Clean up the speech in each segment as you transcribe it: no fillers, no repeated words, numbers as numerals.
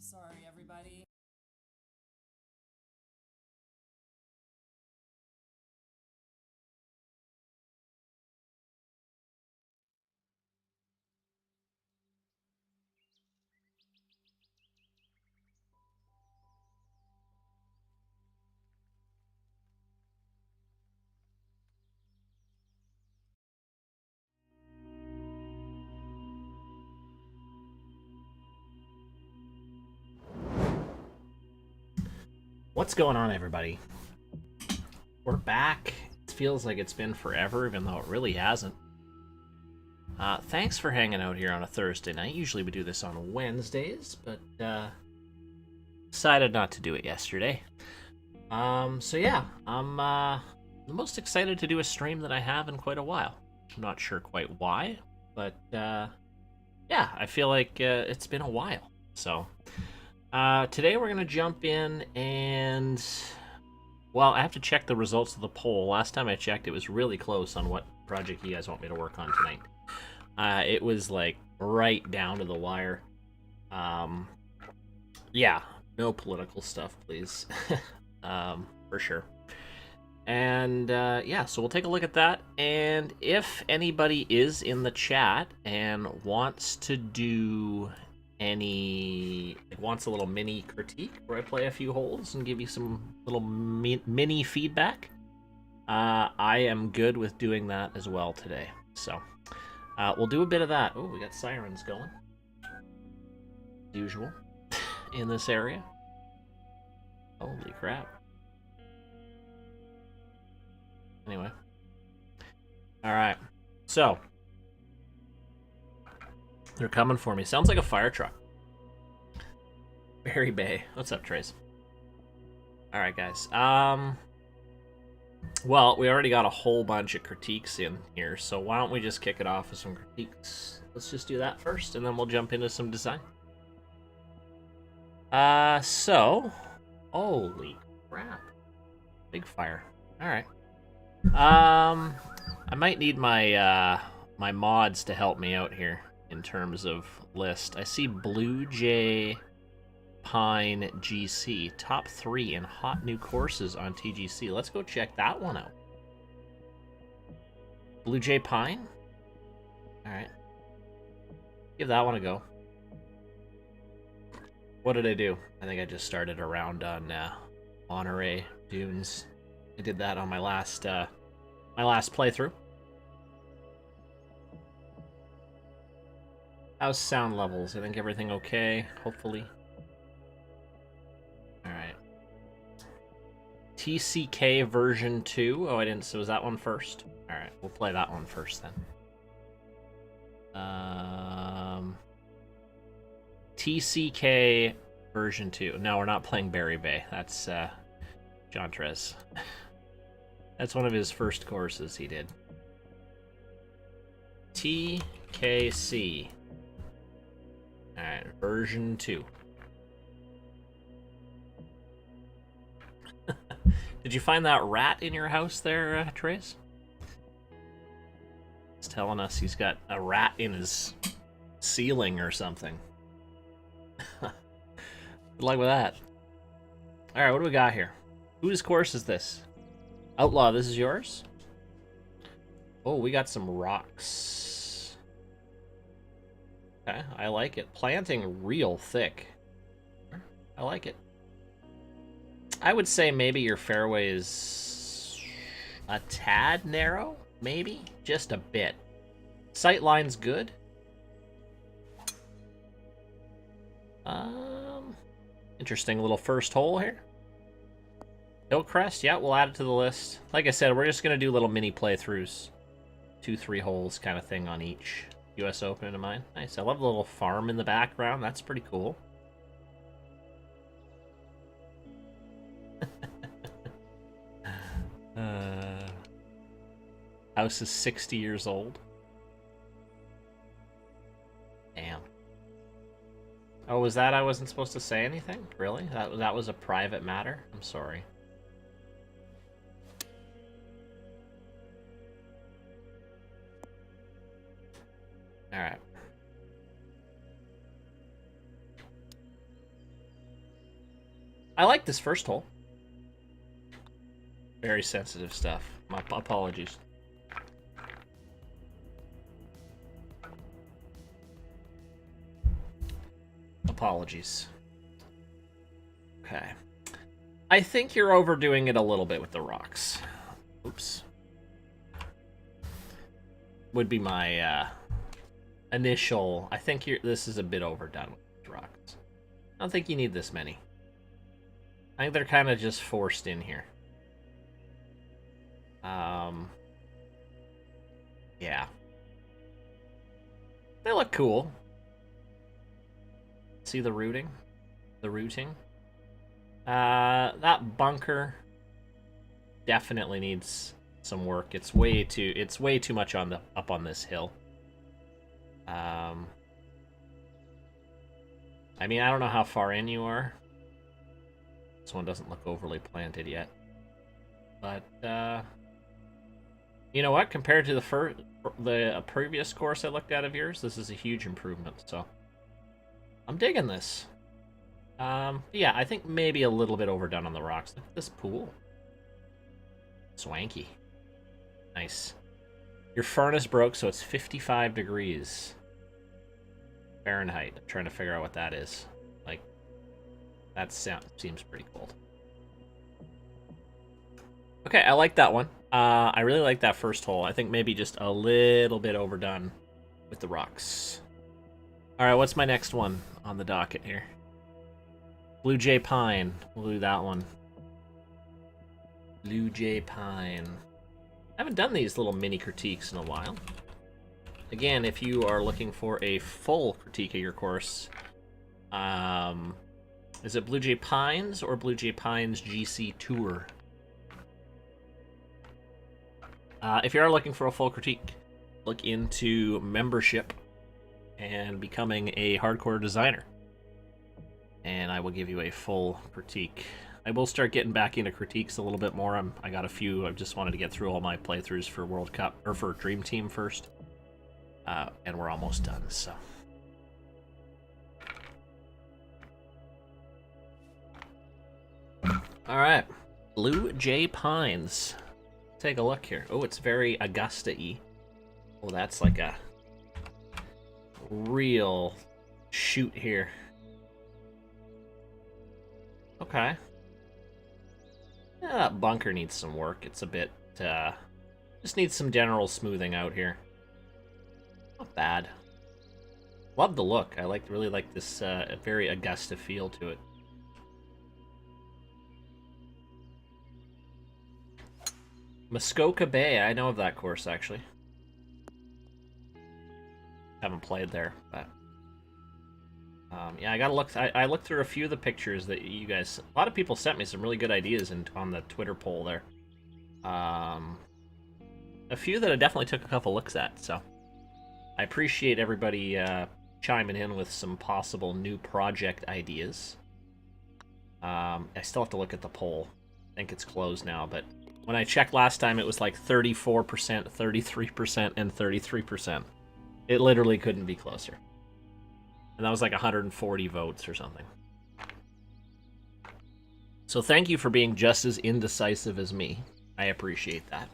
Sorry, everybody. What's going on, everybody? We're back. It feels like it's been forever, even though it really hasn't. Thanks for hanging out here on a Thursday night. Usually we do this on Wednesdays, but decided not to do it yesterday. So yeah, I'm the most excited to do a stream that I have in quite a while. I'm not sure quite why, but yeah, I feel like it's been a while. So today we're gonna jump in and well, I have to check the results of the poll. Last time I checked, it was really close on what project you guys want me to work on tonight. It was like right down to the wire. Um, yeah, no political stuff, please. For sure. And yeah, so we'll take a look at that. And if anybody is in the chat and wants to do wants a little mini critique where I play a few holes and give you some little mini feedback, I am good with doing that as well today. So we'll do a bit of that. Oh, we got sirens going. Usual in this area. Holy crap. Anyway. Alright. So. They're coming for me. Sounds like a fire truck. Barry Bay. What's up, Trace? Alright, guys. Well, we already got a whole bunch of critiques in here, so why don't we just kick it off with some critiques? Let's just do that first, and then we'll jump into some design. So... Holy crap. Big fire. Alright. I might need my, my mods to help me out here in terms of list. I see Blue Jay Pine GC, top 3 in hot new courses on TGC. Let's go check that one out. Blue Jay Pine? Alright. Give that one a go. What did I do? I think I just started a round on Monterey Dunes. I did that on my last playthrough. How's sound levels? I think everything okay, hopefully. Alright. TCK version 2. Oh, I didn't. So was that one first? Alright, we'll play that one first then. TCK version 2. No, we're not playing Barry Bay. That's John Trez. That's one of his first courses he did. TKC. Alright, version 2. Did you find that rat in your house there, Trace? He's telling us he's got a rat in his ceiling or something. Good luck with that. Alright, what do we got here? Whose course is this? Outlaw, this is yours? Oh, we got some rocks. Okay, I like it. Planting real thick. I like it. I would say maybe your fairway is a tad narrow, maybe? Just a bit. Sight line's good. Interesting little first hole here. Hillcrest, yeah, we'll add it to the list. Like I said, we're just going to do little mini playthroughs. 2-3 holes kind of thing on each. US Open in mind. Nice, I love the little farm in the background. That's pretty cool. House is 60 years old. Damn. Oh, was that I wasn't supposed to say anything? Really? That was a private matter? I'm sorry. Alright. I like this first hole. Very sensitive stuff. My apologies. Apologies. Okay. I think you're overdoing it a little bit with the rocks. Oops. Would be my initial... I think this is a bit overdone with rocks. I don't think you need this many. I think they're kind of just forced in here. Yeah. They look cool. See the routing? The routing? That bunker definitely needs some work. It's way too much up on this hill. I mean, I don't know how far in you are. This one doesn't look overly planted yet. But you know what? Compared to the previous course I looked at of yours, this is a huge improvement. So I'm digging this. Yeah, I think maybe a little bit overdone on the rocks. Look at this pool. Swanky. Nice. Your furnace broke, so it's 55 degrees Fahrenheit. I'm trying to figure out what that is. Like, that seems pretty cold. Okay, I like that one. I really like that first hole. I think maybe just a little bit overdone with the rocks. All right, what's my next one on the docket here? Blue Jay Pine. We'll do that one. Blue Jay Pine. I haven't done these little mini critiques in a while. Again, if you are looking for a full critique of your course, is it Blue Jay Pines or Blue Jay Pines GC Tour? If you are looking for a full critique, look into membership and becoming a hardcore designer. And I will give you a full critique. I will start getting back into critiques a little bit more. I got a few. I just wanted to get through all my playthroughs for World Cup, or for Dream Team first. And we're almost done, so. Alright. Blue Jay Pines. Take a look here. Oh, it's very Augusta-y. Oh, that's like a real shoot here. Okay. Yeah, that bunker needs some work. It's a bit, just needs some general smoothing out here. Not bad. Love the look. I really like this very Augusta feel to it. Muskoka Bay. I know of that course, actually. Haven't played there, but yeah, I gotta look. I looked through a few of the pictures that you guys. A lot of people sent me some really good ideas on the Twitter poll there. A few that I definitely took a couple looks at. So I appreciate everybody chiming in with some possible new project ideas. I still have to look at the poll. I think it's closed now, but when I checked last time, it was like 34%, 33%, and 33%. It literally couldn't be closer. And that was like 140 votes or something. So thank you for being just as indecisive as me. I appreciate that.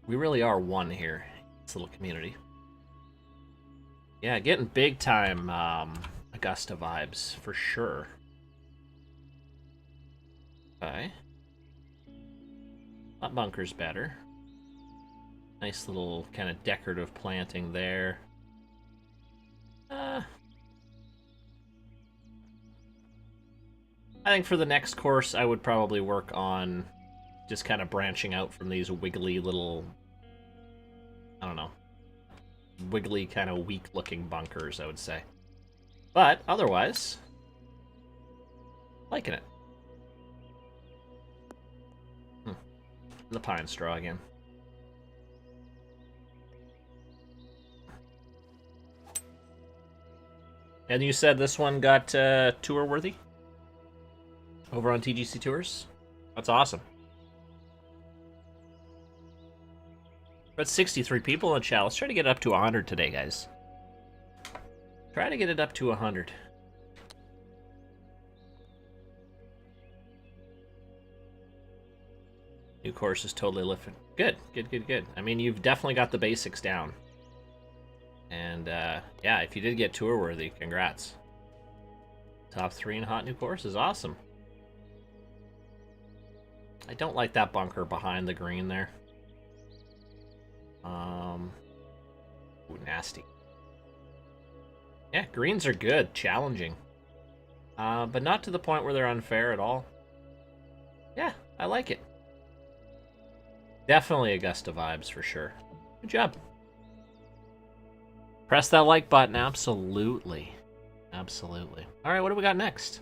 We really are one here in this little community. Yeah, getting big time Augusta vibes for sure. Okay. That bunker's better. Nice little kind of decorative planting there. I think for the next course, I would probably work on just kind of branching out from these wiggly little, I don't know, wiggly kind of weak-looking bunkers, I would say. But otherwise, liking it. The pine straw again. And you said this one got tour worthy over on TGC Tours? That's awesome. We're at 63 people in the chat. Let's try to get it up to 100 today, guys. Try to get it up to 100. New course is totally lifted. Good, good, good, good. I mean, you've definitely got the basics down. And, yeah, if you did get tour worthy, congrats. Top 3 in hot new course is awesome. I don't like that bunker behind the green there. Ooh, nasty. Yeah, greens are good, challenging. But not to the point where they're unfair at all. Yeah, I like it. Definitely Augusta vibes for sure. Good job. Press that like button, absolutely. Absolutely. Alright, what do we got next?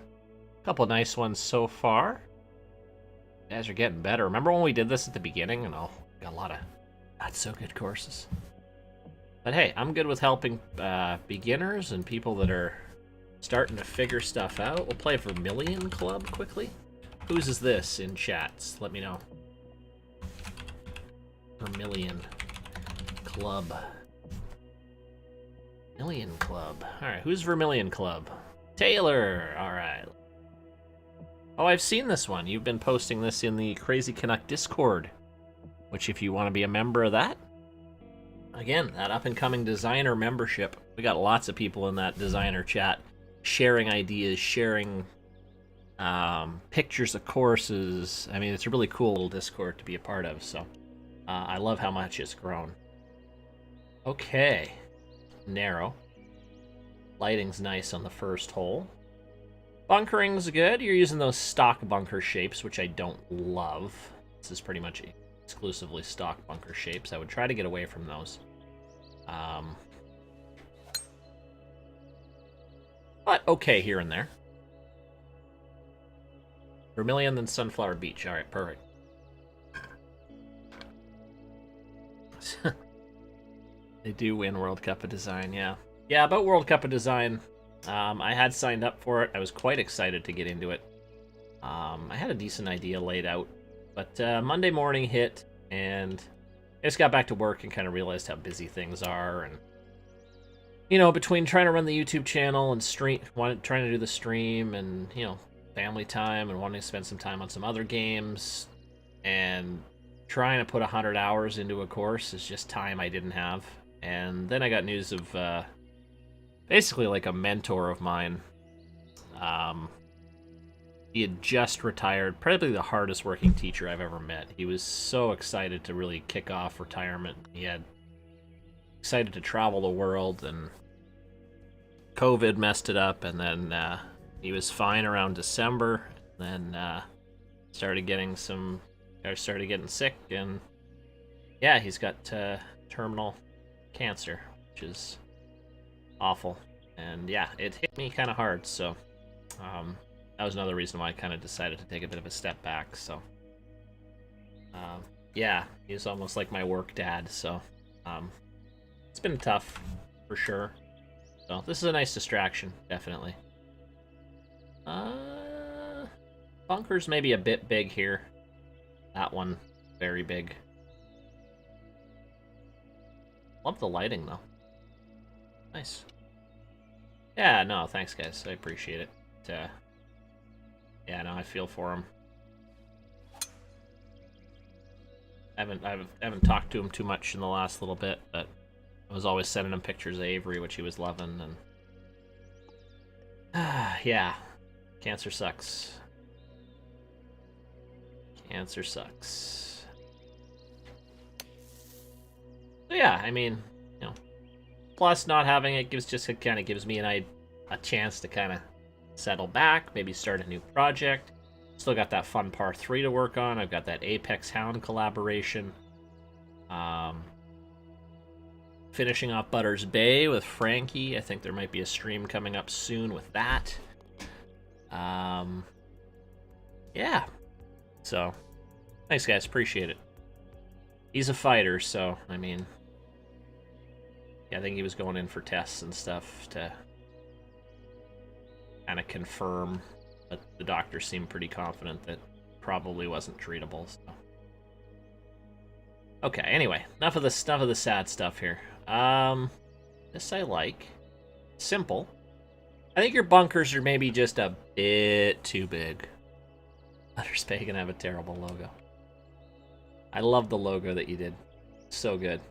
A couple nice ones so far. You guys are getting better. Remember when we did this at the beginning? And got a lot of not so good courses. But hey, I'm good with helping beginners and people that are starting to figure stuff out. We'll play Vermilion Club quickly. Whose is this in chats? Let me know. Vermilion Club. Vermilion Club. Alright, who's Vermilion Club? Taylor! Alright. Oh, I've seen this one. You've been posting this in the Crazy Canuck Discord. Which, if you want to be a member of that, again, that up-and-coming designer membership, we got lots of people in that designer chat sharing ideas, sharing pictures of courses. I mean, it's a really cool little Discord to be a part of, so I love how much it's grown. Okay. Narrow. Lighting's nice on the first hole. Bunkering's good. You're using those stock bunker shapes, which I don't love. This is pretty much exclusively stock bunker shapes. I would try to get away from those. But okay here and there. Vermilion, then Sunflower Beach. All right, perfect. They do win World Cup of Design, yeah. Yeah, about World Cup of Design, I had signed up for it. I was quite excited to get into it. I had a decent idea laid out, but Monday morning hit, and I just got back to work and kind of realized how busy things are, and you know, between trying to run the YouTube channel and trying to do the stream, and you know, family time, and wanting to spend some time on some other games, and trying to put 100 hours into a course is just time I didn't have. And then I got news of basically like a mentor of mine. He had just retired, probably the hardest working teacher I've ever met. He was so excited to really kick off retirement. He had excited to travel the world, and COVID messed it up, and then he was fine around December, then started getting sick, and yeah, he's got terminal cancer, which is awful. And yeah, it hit me kind of hard, so that was another reason why I kind of decided to take a bit of a step back. So yeah, he's almost like my work dad, so it's been tough for sure. So this is a nice distraction, definitely. Bunker's maybe a bit big here. That one, very big. Love the lighting, though. Nice. Yeah, no, thanks, guys. I appreciate it. Yeah, no, I feel for him. I haven't talked to him too much in the last little bit, but I was always sending him pictures of Avery, which he was loving, and yeah, cancer sucks. Cancer sucks. So yeah, I mean, you know, plus not having it kind of gives me a chance to kind of settle back, maybe start a new project. Still got that fun par 3 to work on. I've got that Apex Hound collaboration. Finishing off Butters Bay with Frankie. I think there might be a stream coming up soon with that. Yeah. So, thanks, guys. Appreciate it. He's a fighter, so, I mean, yeah, I think he was going in for tests and stuff to kind of confirm, but the doctor seemed pretty confident that probably wasn't treatable. So. Okay, anyway, enough of the sad stuff here. This I like. Simple. I think your bunkers are maybe just a bit too big. Butters Bay gonna have a terrible logo. I love the logo that you did. So good.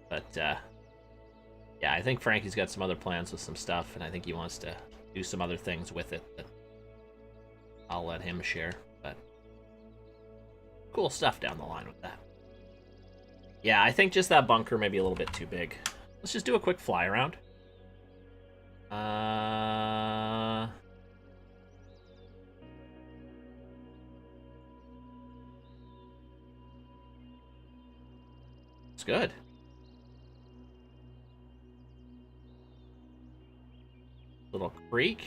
But, yeah, I think Frankie's got some other plans with some stuff, and I think he wants to do some other things with it that I'll let him share. But cool stuff down the line with that. Yeah, I think just that bunker may be a little bit too big. Let's just do a quick fly around. It's good. Little creek.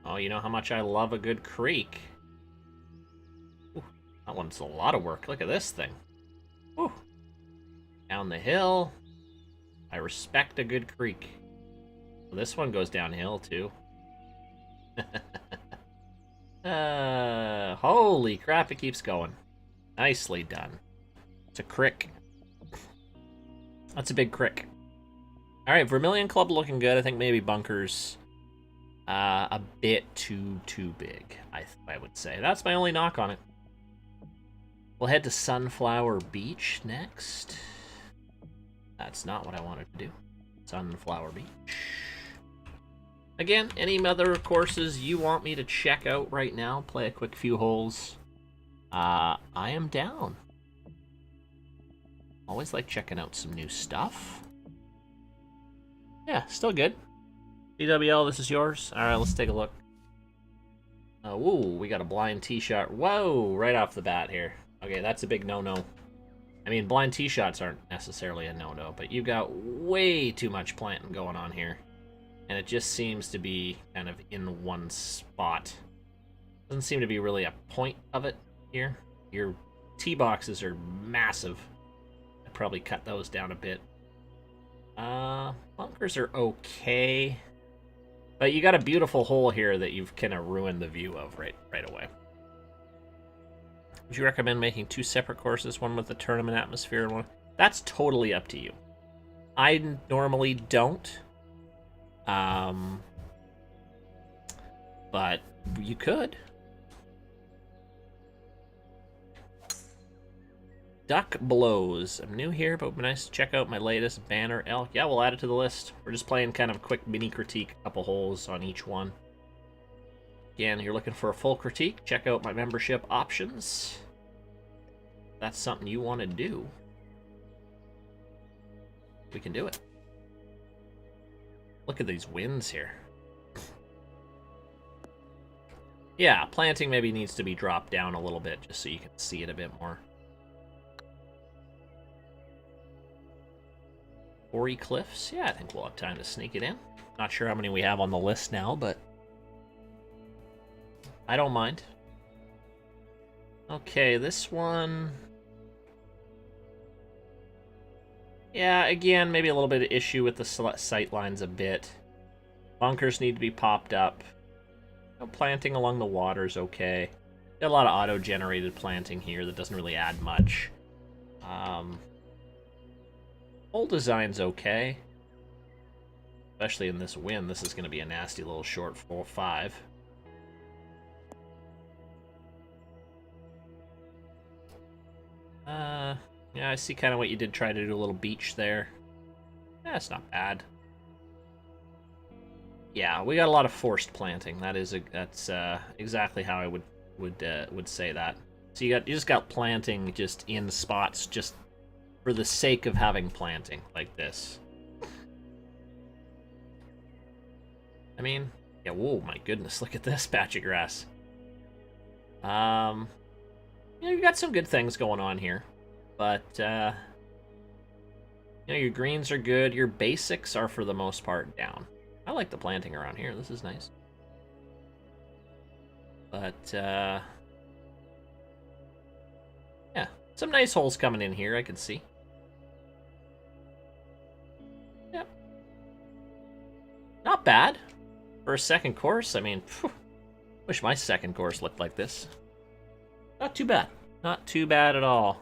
Oh, you know how much I love a good creek. Ooh, that one's a lot of work. Look at this thing. Ooh. Down the hill. I respect a good creek. Well, this one goes downhill too. Holy crap, it keeps going. Nicely done. It's a crick. That's a big crick. Alright, Vermilion Club looking good. I think maybe bunkers a bit too big, I would say. That's my only knock on it. We'll head to Sunflower Beach next. That's not what I wanted to do. Sunflower Beach. Again, any other courses you want me to check out right now, play a quick few holes, I am down. Always like checking out some new stuff. Yeah, still good. DWL, this is yours. Alright, let's take a look. Ooh, we got a blind tee shot. Whoa, right off the bat here. Okay, that's a big no-no. I mean, blind tee shots aren't necessarily a no-no, but you've got way too much planting going on here. And it just seems to be kind of in one spot. Doesn't seem to be really a point of it here. Your tee boxes are massive. I'd probably cut those down a bit. Bunkers are okay. But you got a beautiful hole here that you've kind of ruined the view of right away. Would you recommend making two separate courses, one with the tournament atmosphere and one? That's totally up to you. I normally don't. But you could. Duck Blows. I'm new here, but it would be nice to check out my latest banner elk. Yeah, we'll add it to the list. We're just playing kind of a quick mini critique, a couple holes on each one. Again, you're looking for a full critique, check out my membership options. If that's something you want to do, we can do it. Look at these winds here. Yeah, planting maybe needs to be dropped down a little bit just so you can see it a bit more. Ori Cliffs. Yeah, I think we'll have time to sneak it in. Not sure how many we have on the list now, but I don't mind. Okay, this one. Yeah, again, maybe a little bit of issue with the sight lines a bit. Bunkers need to be popped up. Planting along the water is okay. Got a lot of auto-generated planting here that doesn't really add much. Hole design's okay. Especially in this wind, this is going to be a nasty little short 4-5. Yeah, I see kind of what you did, try to do a little beach there. Yeah, it's not bad. Yeah, we got a lot of forced planting. That's exactly how I would say that. So you just got planting just in spots just for the sake of having planting like this. I mean, yeah, whoa, my goodness, look at this patch of grass. Yeah, you got some good things going on here, but you know, your greens are good. Your basics are for the most part down. I like the planting around here. This is nice. But yeah, some nice holes coming in here. I can see. Yep, not bad for a second course. I mean, phew, wish my second course looked like this. Not too bad. Not too bad at all.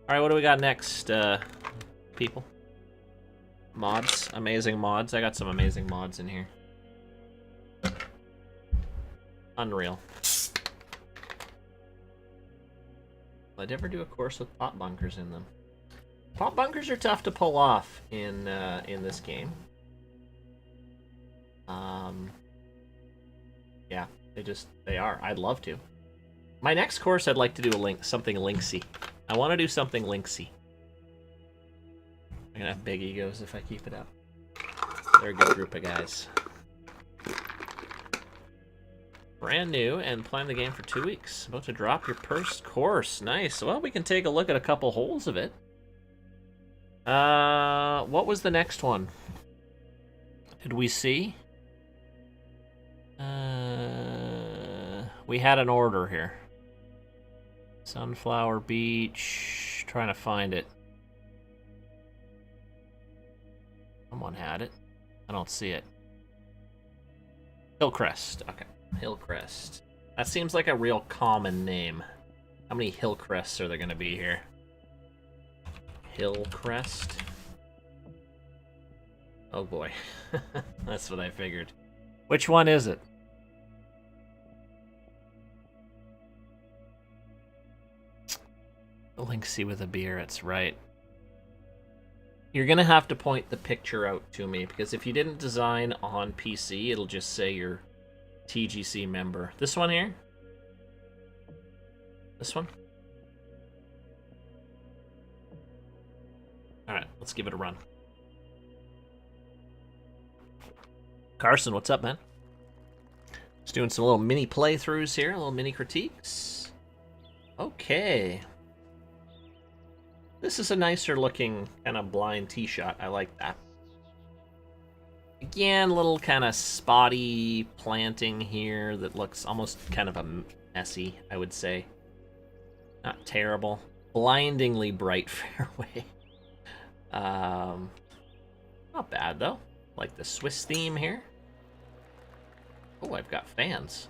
Alright, what do we got next, people? Mods. Amazing mods. I got some amazing mods in here. Unreal. I'd ever do a course with pop bunkers in them. Pop bunkers are tough to pull off in this game. Yeah, they are. I'd love to. My next course, I'd like to do something linksy. I want to do something linksy. I'm gonna have big egos if I keep it up. They're a good group of guys. Brand new and playing the game for 2 weeks. About to drop your first course. Nice. Well, we can take a look at a couple holes of it. What was the next one? Did we see? We had an order here. Sunflower Beach. Trying to find it. Someone had it. I don't see it. Hillcrest. Okay. Hillcrest. That seems like a real common name. How many Hillcrests are there going to be here? Hillcrest. Oh boy. That's what I figured. Which one is it? Linksy with a beer, it's right. You're going to have to point the picture out to me, because if you didn't design on PC, it'll just say you're TGC member. This one here? This one? Alright, let's give it a run. Carson, what's up, man? Just doing some little mini playthroughs here, little mini critiques. Okay. This is a nicer looking kind of blind tee shot. I like that. Again, little kind of spotty planting here that looks almost kind of a messy, I would say. Not terrible. Blindingly bright fairway. Not bad though. Like the Swiss theme here. Oh, I've got fans.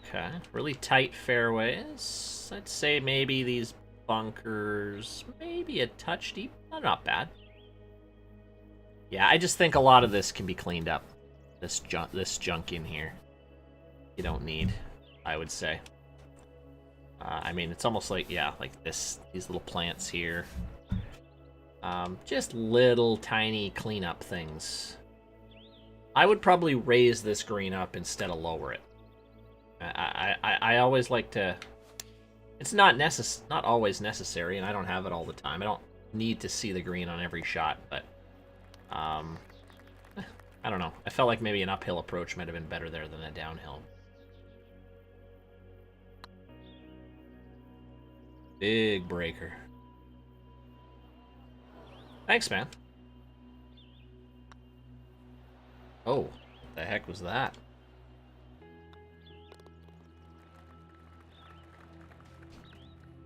Okay, really tight fairways. I'd say maybe these bunkers, maybe a touch deep. Not bad. Yeah, I just think a lot of this can be cleaned up. This junk in here, you don't need, I would say. I mean, it's almost like, yeah, like these little plants here. Just little tiny cleanup things. I would probably raise this green up instead of lower it. I always like to. It's not always necessary, and I don't have it all the time. I don't need to see the green on every shot, but I don't know. I felt like maybe an uphill approach might have been better there than a downhill. Big breaker. Thanks, man. Oh, what the heck was that?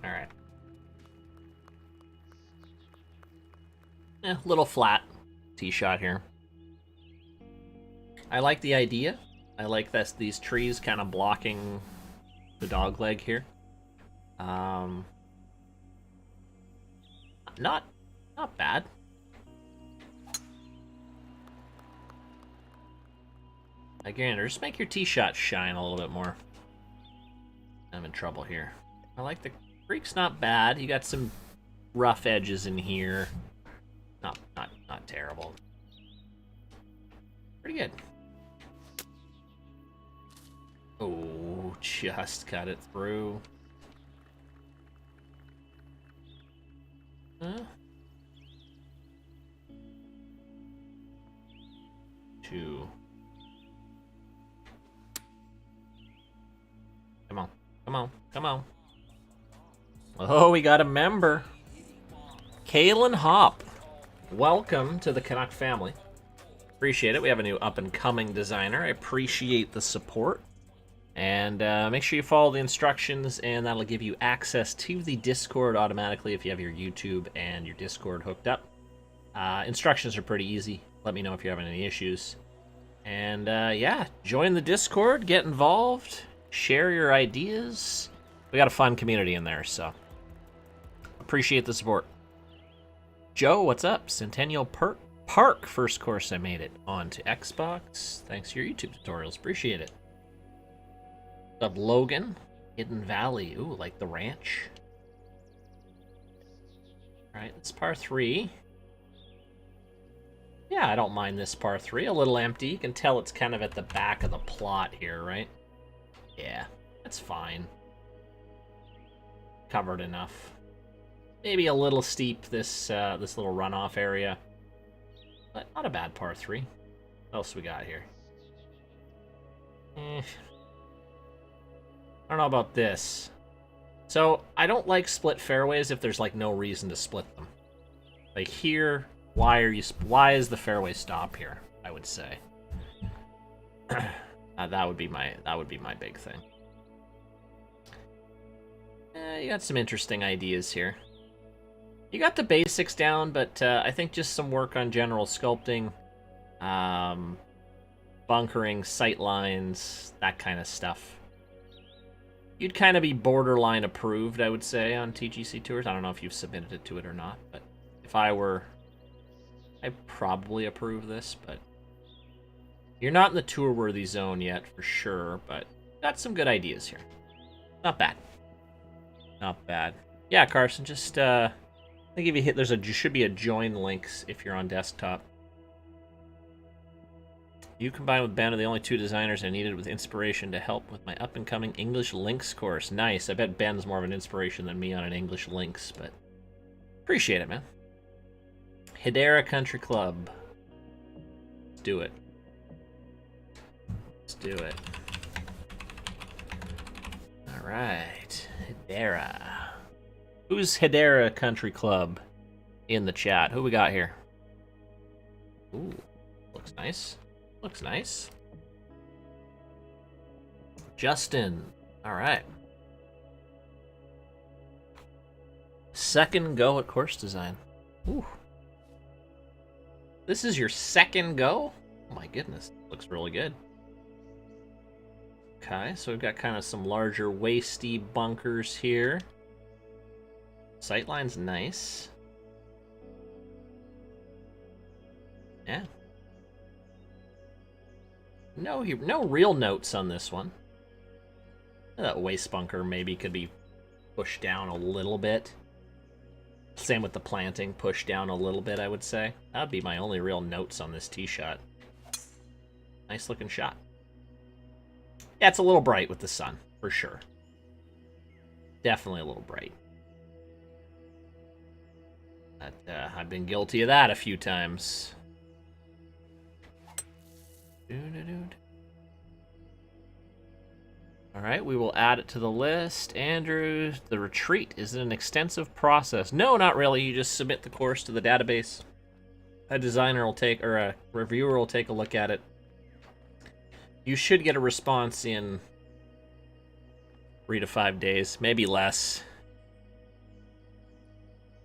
All right. Little flat tee shot here. I like the idea. I like these trees kind of blocking the dog leg here. Not bad. Again, just make your tee shot shine a little bit more. I'm in trouble here. I like the creek's not bad. You got some rough edges in here. Not terrible. Pretty good. Oh, just cut it through. Huh? 2. Come on, come on, come on. Oh, we got a member. Kalen Hop. Welcome to the Canuck family. Appreciate it. We have a new up-and-coming designer. I appreciate the support. And make sure you follow the instructions, and that'll give you access to the Discord automatically if you have your YouTube and your Discord hooked up. Instructions are pretty easy. Let me know if you're having any issues. And yeah, join the Discord, get involved, share your ideas. We got a fun community in there, so appreciate the support. Joe, what's up? Centennial Park, first course I made it onto Xbox. Thanks for your YouTube tutorials. Appreciate it. What's up, Logan? Hidden Valley. Ooh, like the ranch. Alright, it's par 3. Yeah, I don't mind this par 3. A little empty. You can tell it's kind of at the back of the plot here, right? Yeah, that's fine. Covered enough. Maybe a little steep, this little runoff area. But not a bad par 3. What else we got here? I don't know about this. So, I don't like split fairways if there's, like, no reason to split them. Like, here, why is the fairway stop here, I would say. That would be my big thing. You got some interesting ideas here. You got the basics down, but I think just some work on general sculpting, bunkering, sight lines, that kind of stuff. You'd kind of be borderline approved, I would say, on TGC Tours. I don't know if you've submitted it to it or not, but if I were, I'd probably approve this, but you're not in the tour-worthy zone yet, for sure, but got some good ideas here. Not bad. Not bad. Yeah, Carson, just, I think if you hit, there should be a join links if you're on desktop. You combined with Ben are the only 2 designers I needed with inspiration to help with my up-and-coming English Links course. Nice. I bet Ben's more of an inspiration than me on an English Links, but appreciate it, man. Hedera Country Club. Let's do it. Let's do it. All right. Hedera. Who's Hedera Country Club in the chat? Who we got here? Ooh, looks nice. Looks nice. Justin. All right. Second go at course design. Ooh. This is your second go? Oh my goodness. Looks really good. Okay, so we've got kind of some larger waisty bunkers here. Sightline's nice. Yeah. No real notes on this one. That waist bunker maybe could be pushed down a little bit. Same with the planting, pushed down a little bit, I would say. That would be my only real notes on this tee shot. Nice looking shot. Yeah, it's a little bright with the sun, for sure. Definitely a little bright. But, I've been guilty of that a few times. Alright, we will add it to the list. Andrew, the retreat, is it an extensive process? No, not really. You just submit the course to the database. A designer will take, or a reviewer will take a look at it. You should get a response in 3 to 5 days, maybe less.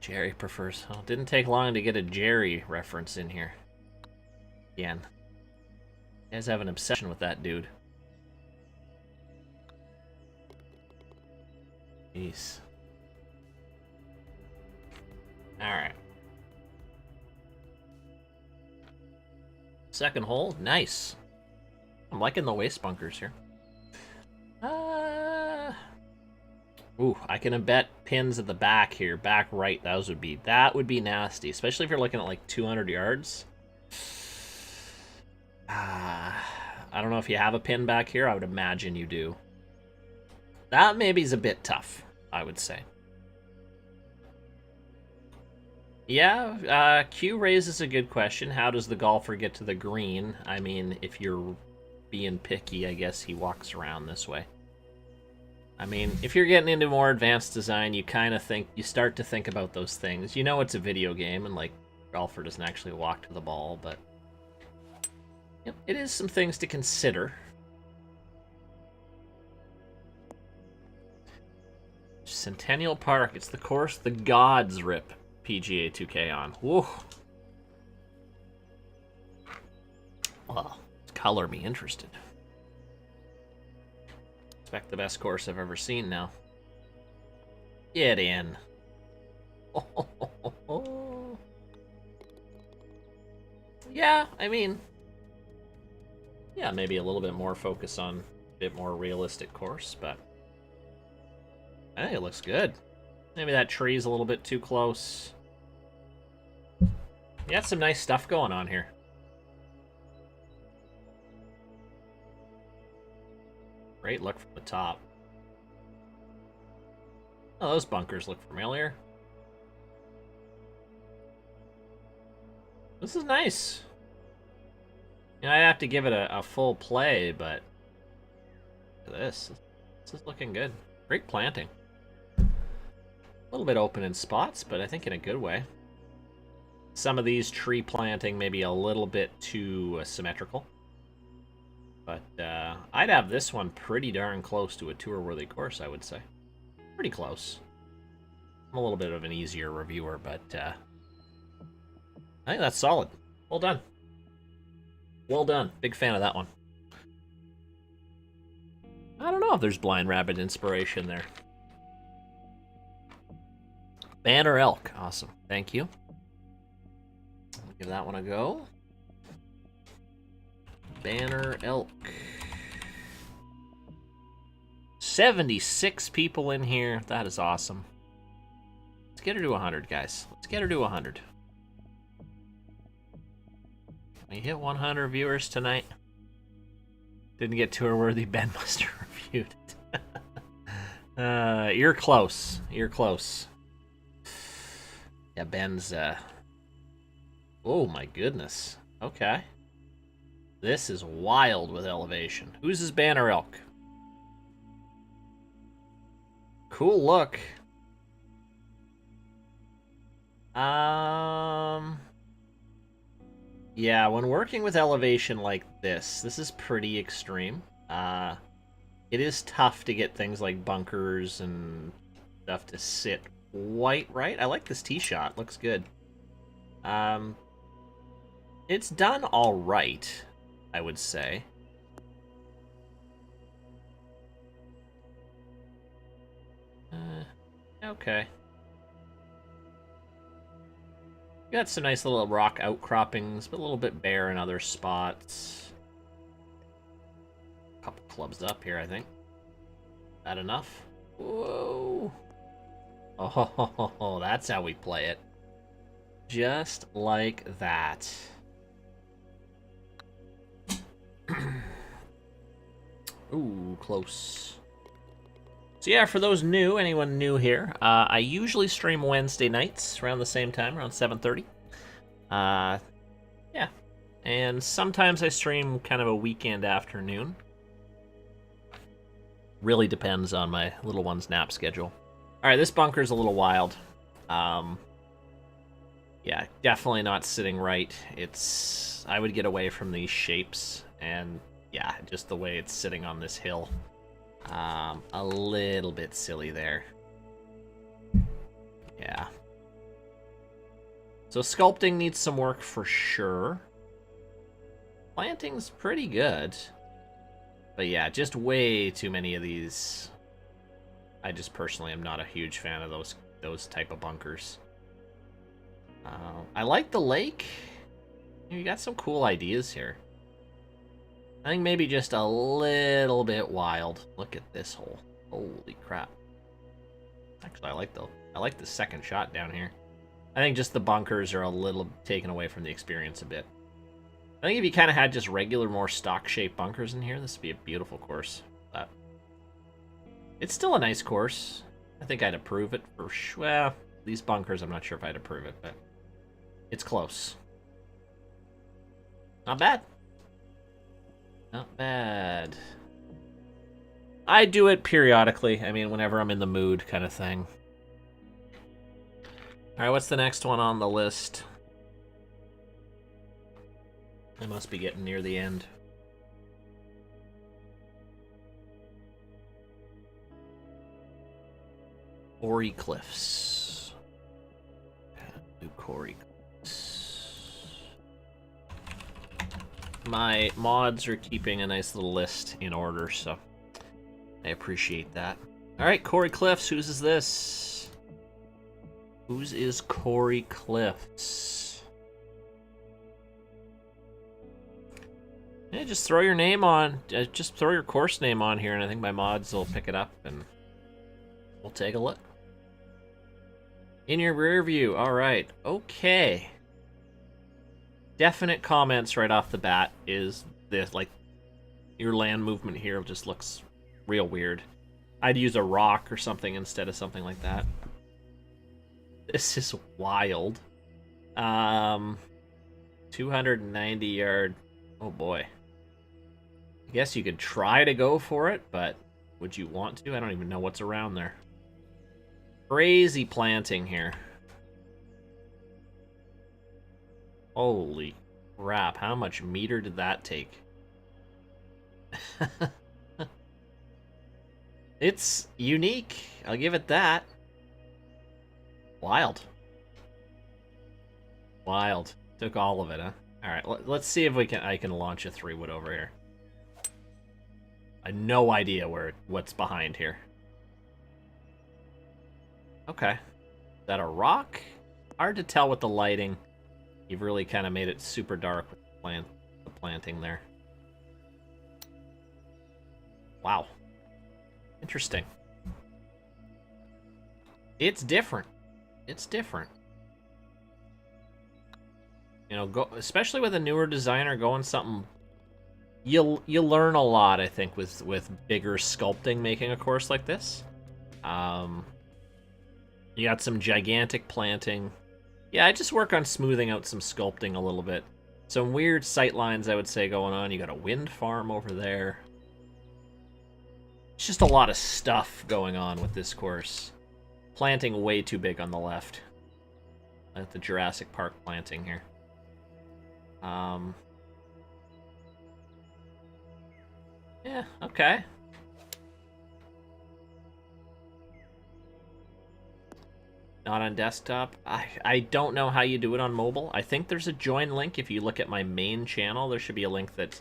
Jerry prefers... Oh, didn't take long to get a Jerry reference in here. Again. You guys have an obsession with that dude. Jeez. Alright. Second hole, nice. I'm liking the waist bunkers here. Ooh, I can embed pins at the back here, back right. That would be nasty, especially if you're looking at like 200 yards. I don't know if you have a pin back here. I would imagine you do. That maybe is a bit tough, I would say. Yeah, Q raises a good question. How does the golfer get to the green? I mean, if you're being picky, I guess he walks around this way. I mean, if you're getting into more advanced design, you start to think about those things. You know it's a video game, and, like, golfer doesn't actually walk to the ball, but... Yep, it is some things to consider. Centennial Park, it's the course the gods rip PGA 2K on. Whoa. Well, color me interested. Expect the best course I've ever seen now. Get in. Yeah, I mean... Yeah, maybe a little bit more focus on a bit more realistic course, but... I think it looks good. Maybe that tree's a little bit too close. You got some nice stuff going on here. Great look from the top. Oh, those bunkers look familiar. This is nice. You know, I have to give it a full play, but look at this. This is looking good. Great planting. A little bit open in spots, but I think in a good way. Some of these tree planting maybe a little bit too symmetrical. But I'd have this one pretty darn close to a tour-worthy course, I would say. Pretty close. I'm a little bit of an easier reviewer, but I think that's solid. Well done. Well done. Big fan of that one. I don't know if there's Blind Rabbit inspiration there. Banner elk. Awesome. Thank you. I'll give that one a go. Banner elk. 76 people in here. That is awesome. Let's get her to 100, guys. Let's get her to 100. We hit 100 viewers tonight. Didn't get tour-worthy. Ben must have reviewed it. You're close. You're close. Yeah, Ben's, oh my goodness. Okay. This is wild with elevation. Who's his banner elk? Cool look. Yeah, when working with elevation like this is pretty extreme. It is tough to get things like bunkers and stuff to sit quite right. I like this tee shot. Looks good. It's done all right, I would say. Okay. Got some nice little rock outcroppings, but a little bit bare in other spots. Couple clubs up here, I think. That enough? Whoa. Oh, that's how we play it. Just like that. Ooh, close. So yeah, for those new, anyone new here, I usually stream Wednesday nights around the same time, around 7:30. Yeah. And sometimes I stream kind of a weekend afternoon. Really depends on my little one's nap schedule. Alright, this bunker's a little wild. Yeah, definitely not sitting right. I would get away from these shapes, and yeah, just the way it's sitting on this hill. A little bit silly there. Yeah. So sculpting needs some work for sure. Planting's pretty good. But yeah, just way too many of these. I just personally am not a huge fan of those type of bunkers. I like the lake. You got some cool ideas here. I think maybe just a little bit wild. Look at this hole. Holy crap. Actually, I like the second shot down here. I think just the bunkers are a little taken away from the experience a bit. I think if you kind of had just regular, more stock-shaped bunkers in here, this would be a beautiful course. But it's still a nice course. I think I'd approve it for sure. Well, these bunkers, I'm not sure if I'd approve it, but it's close. Not bad. Not bad. I do it periodically. I mean, whenever I'm in the mood kind of thing. Alright, what's the next one on the list? I must be getting near the end. Quarry Cliffs. New Quarry Cliffs. My mods are keeping a nice little list in order, so I appreciate that. Alright, Quarry Cliffs, whose is this? Whose is Quarry Cliffs? Yeah, just throw your name on, just throw your course name on here, and I think my mods will pick it up, and take a look. In your rear view. All right. Okay. Definite comments right off the bat is this, like, your land movement here just looks real weird. I'd use a rock or something instead of something like that. This is wild. 290 yard. Oh boy. I guess you could try to go for it, but would you want to? I don't even know what's around there. Crazy planting here. Holy crap, how much meter did that take? It's unique, I'll give it that. Wild. Wild. Took all of it, huh? Alright, let's see if I can launch a 3-wood over here. I have no idea what's behind here. Okay. Is that a rock? Hard to tell with the lighting. You've really kind of made it super dark with the planting there. Wow. Interesting. It's different. It's different. You know, especially with a newer designer going something. You'll learn a lot, I think, with bigger sculpting making a course like this. You got some gigantic planting. Yeah, I just work on smoothing out some sculpting a little bit. Some weird sight lines, I would say, going on. You got a wind farm over there. It's just a lot of stuff going on with this course. Planting way too big on the left. Like the Jurassic Park planting here. Yeah, okay. Not on desktop. I don't know how you do it on mobile. I think there's a join link. If you look at my main channel, there should be a link that's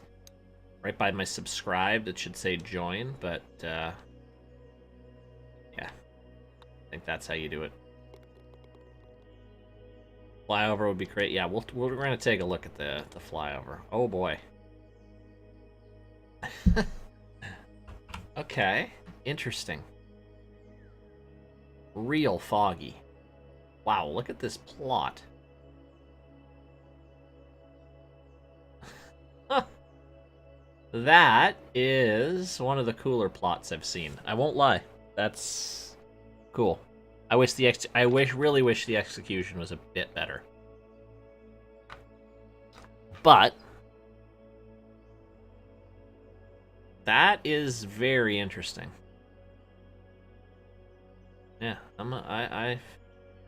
right by my subscribed. It should say join, but yeah. I think that's how you do it. Flyover would be great. Yeah, we're gonna take a look at the flyover. Oh boy. Okay, interesting. Real foggy. Wow, look at this plot. That is one of the cooler plots I've seen. I won't lie. That's cool. I really wish the execution was a bit better. But that is very interesting. Yeah,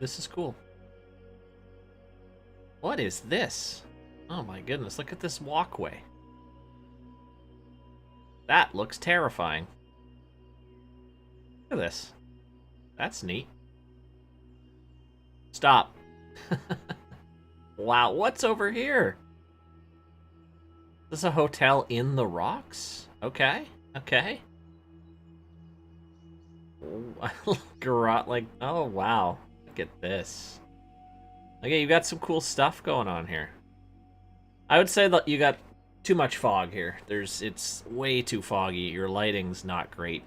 this is cool. What is this? Oh my goodness, look at this walkway. That looks terrifying. Look at this. That's neat. Stop. Wow, what's over here? Is this a hotel in the rocks? Okay, okay. Garage, like, oh wow. Look at this. Okay, you got some cool stuff going on here. I would say that you got too much fog here. It's way too foggy. Your lighting's not great.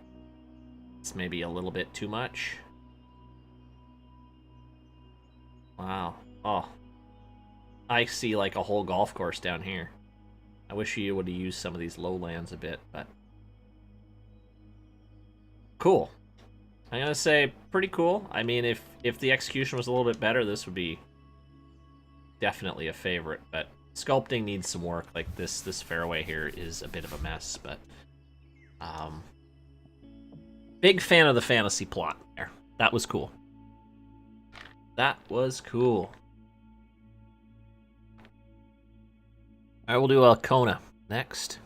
It's maybe a little bit too much. Wow. Oh. I see like a whole golf course down here. I wish you would have used some of these lowlands a bit, but cool. I'm gonna say pretty cool. I mean, if the execution was a little bit better, this would be definitely a favorite, but sculpting needs some work. Like this fairway here is a bit of a mess, but big fan of the fantasy plot there. That was cool. That was cool. I will do Kona next.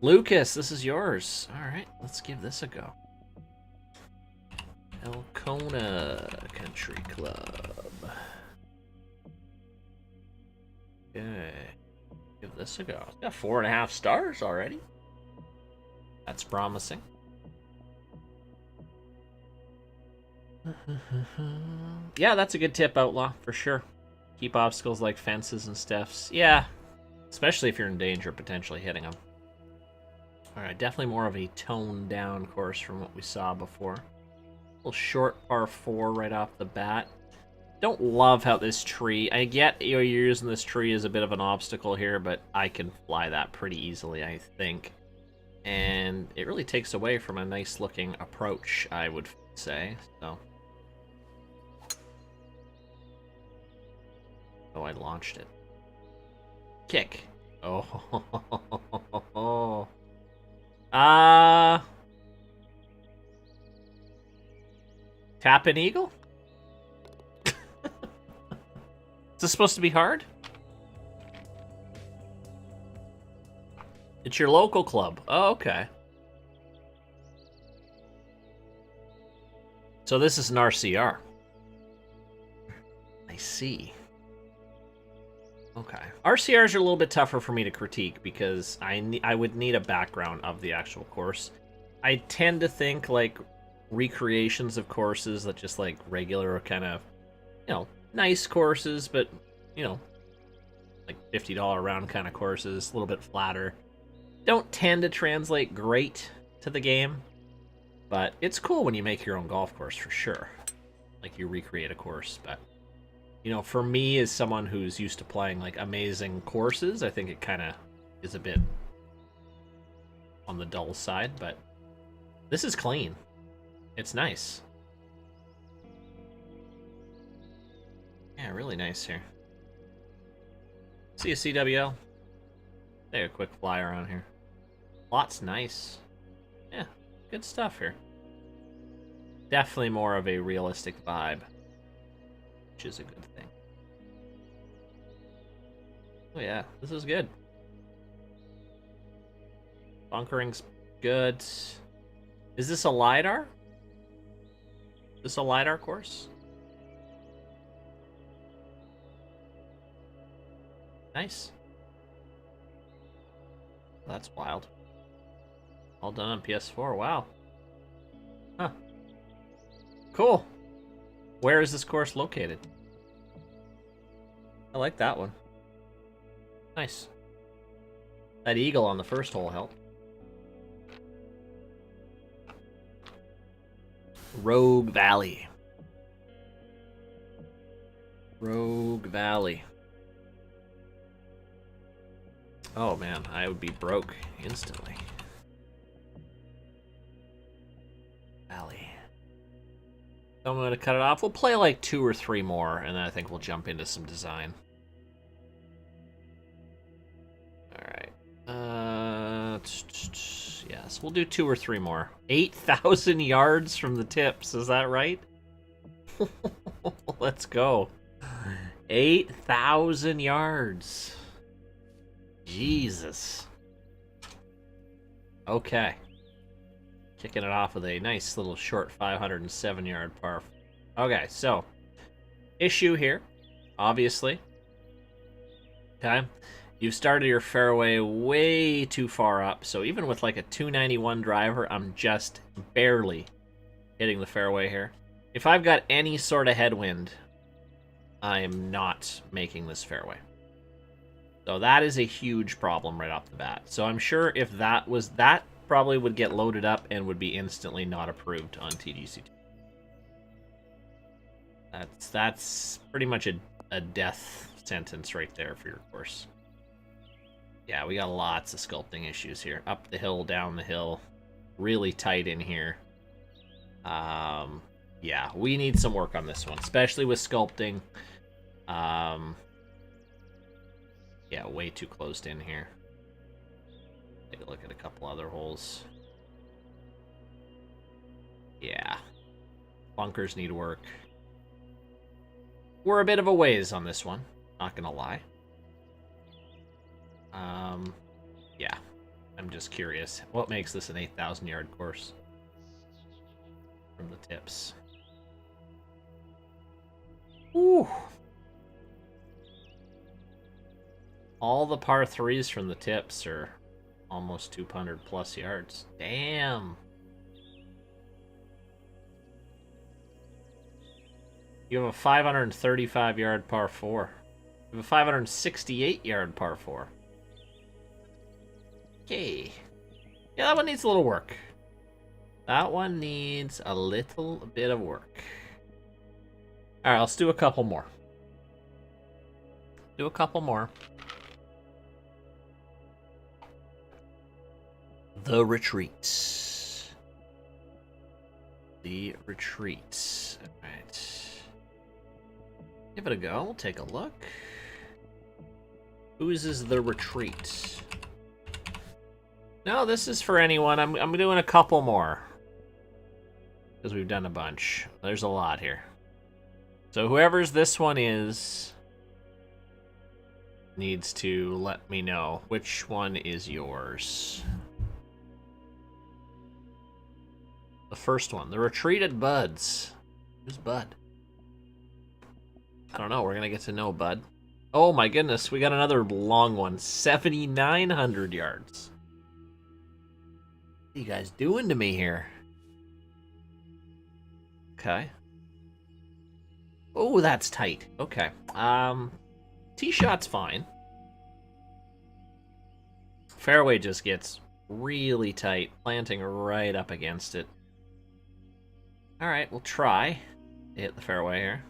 Lucas, this is yours. All right, let's give this a go. Kona Country Club. Okay, give this a go. It's got 4.5 stars already. That's promising. Yeah, that's a good tip, Outlaw, for sure. Keep obstacles like fences and stuffs. Yeah, especially if you're in danger of potentially hitting them. Alright, definitely more of a toned down course from what we saw before. little short par 4 right off the bat. Don't love how this tree... I get you're using this tree as a bit of an obstacle here, but I can fly that pretty easily, I think. And it really takes away from a nice-looking approach, I would say. So. Oh, I launched it. Kick. Oh. Tap an eagle? Is this supposed to be hard? It's your local club. Oh, okay. So this is an RCR. I see. Okay. RCRs are a little bit tougher for me to critique because I would need a background of the actual course. I tend to think like recreations of courses that just like regular kind of, you know, nice courses, but, you know, like $50 round kind of courses, a little bit flatter. Don't tend to translate great to the game, but it's cool when you make your own golf course for sure. Like you recreate a course, but you know, for me as someone who's used to playing like amazing courses, I think it kind of is a bit on the dull side, but this is clean. It's nice. Yeah, really nice here. See a CWL. Take a quick fly around here. Lots nice. Yeah, good stuff here. Definitely more of a realistic vibe, which is a good thing. Oh yeah, this is good. Bunkering's good. Is this a LiDAR? Is this a LiDAR course? Nice. That's wild. All done on PS4, wow. Huh. Cool. Where is this course located? I like that one. Nice. That eagle on the first hole helped. Rogue Valley. Rogue Valley. Oh man, I would be broke instantly. Valley. So I'm going to cut it off. We'll play like 2 or 3 more, and then I think we'll jump into some design. Alright. Yes, we'll do 2 or 3 more. 8,000 yards from the tips, is that right? Let's go. 8,000 yards. Jesus. Okay. Kicking it off with a nice little short 507-yard par. Okay, so issue here, obviously. Okay, you've started your fairway way too far up, so even with like a 291 driver, I'm just barely hitting the fairway here. If I've got any sort of headwind, I am not making this fairway. So that is a huge problem right off the bat. So I'm sure if that was that, probably would get loaded up and would be instantly not approved on TDC2. That's pretty much a death sentence right there for your course. Yeah, we got lots of sculpting issues here. Up the hill, down the hill. Really tight in here. Yeah, we need some work on this one, especially with sculpting. Yeah, way too closed in here. Take a look at a couple other holes. Yeah. Bunkers need work. We're a bit of a ways on this one, not gonna lie. Yeah. I'm just curious. What makes this an 8,000-yard course? From the tips. Ooh. All the par 3s from the tips are almost 200 plus yards. Damn. You have a 535-yard par 4. You have a 568-yard par 4. Okay. Yeah, that one needs a little work. That one needs a little bit of work. All right, let's do a couple more. Do a couple more. The retreats. The retreats. All right. Give it a go. We'll take a look. Whose is the retreat? No, this is for anyone. I'm doing a couple more. Because we've done a bunch. There's a lot here. So whoever's this one is needs to let me know which one is yours. The first one, the retreated buds. Who's Bud? I don't know. We're gonna get to know Bud. Oh my goodness, we got another long one. 7,900 yards. What are you guys doing to me here? Okay. Oh, that's tight. Okay. Tee shot's fine. Fairway just gets really tight, planting right up against it. All right, we'll try to hit the fairway here.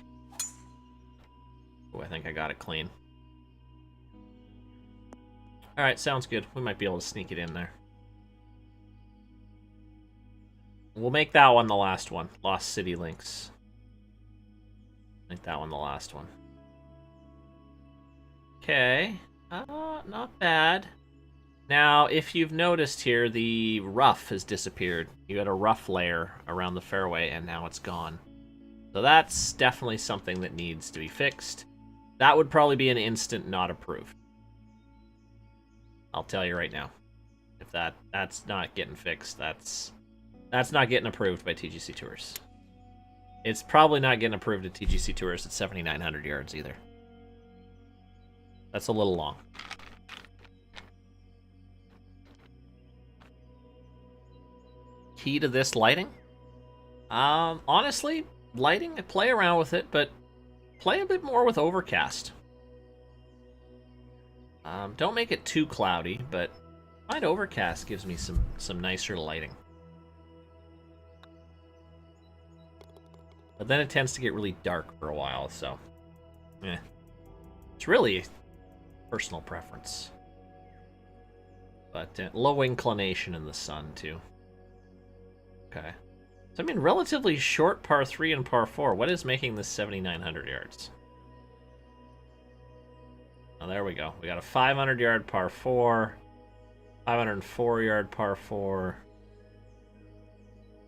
Oh, I think I got it clean. All right, sounds good. We might be able to sneak it in there. We'll make that one the last one. Lost City Links. Make that one the last one. Okay. Not bad. Now, if you've noticed here, the rough has disappeared. You had a rough layer around the fairway, and now it's gone. So that's definitely something that needs to be fixed. That would probably be an instant not approved. I'll tell you right now. If that's not getting fixed, that's not getting approved by TGC Tours. It's probably not getting approved at TGC Tours at 7,900 yards either. That's a little long. Key to this lighting? Honestly, lighting, play around with it, but play a bit more with overcast. Don't make it too cloudy, but find overcast gives me some nicer lighting. But then it tends to get really dark for a while, so it's really personal preference. But low inclination in the sun too. Okay. So I mean, relatively short par 3 and par 4. What is making this 7,900 yards? Oh, there we go. We got a 500-yard par 4, 504-yard par 4,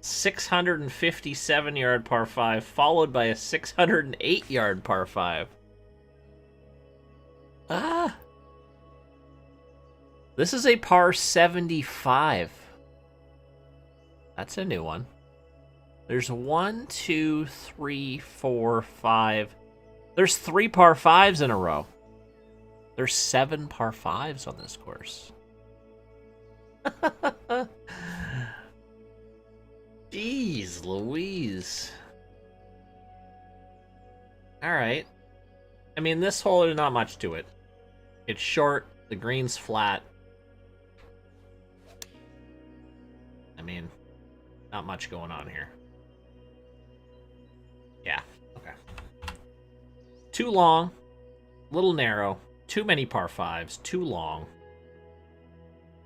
657-yard par 5, followed by a 608-yard par 5. This is a par 75. That's a new one. There's 1, 2, 3, 4, 5. There's 3 par 5s in a row. There's 7 par 5s on this course. Jeez Louise. Alright. I mean, this hole, there's not much to it. It's short, the green's flat. I mean, not much going on here. Yeah, okay. Too long, little narrow, too many par 5s, too long.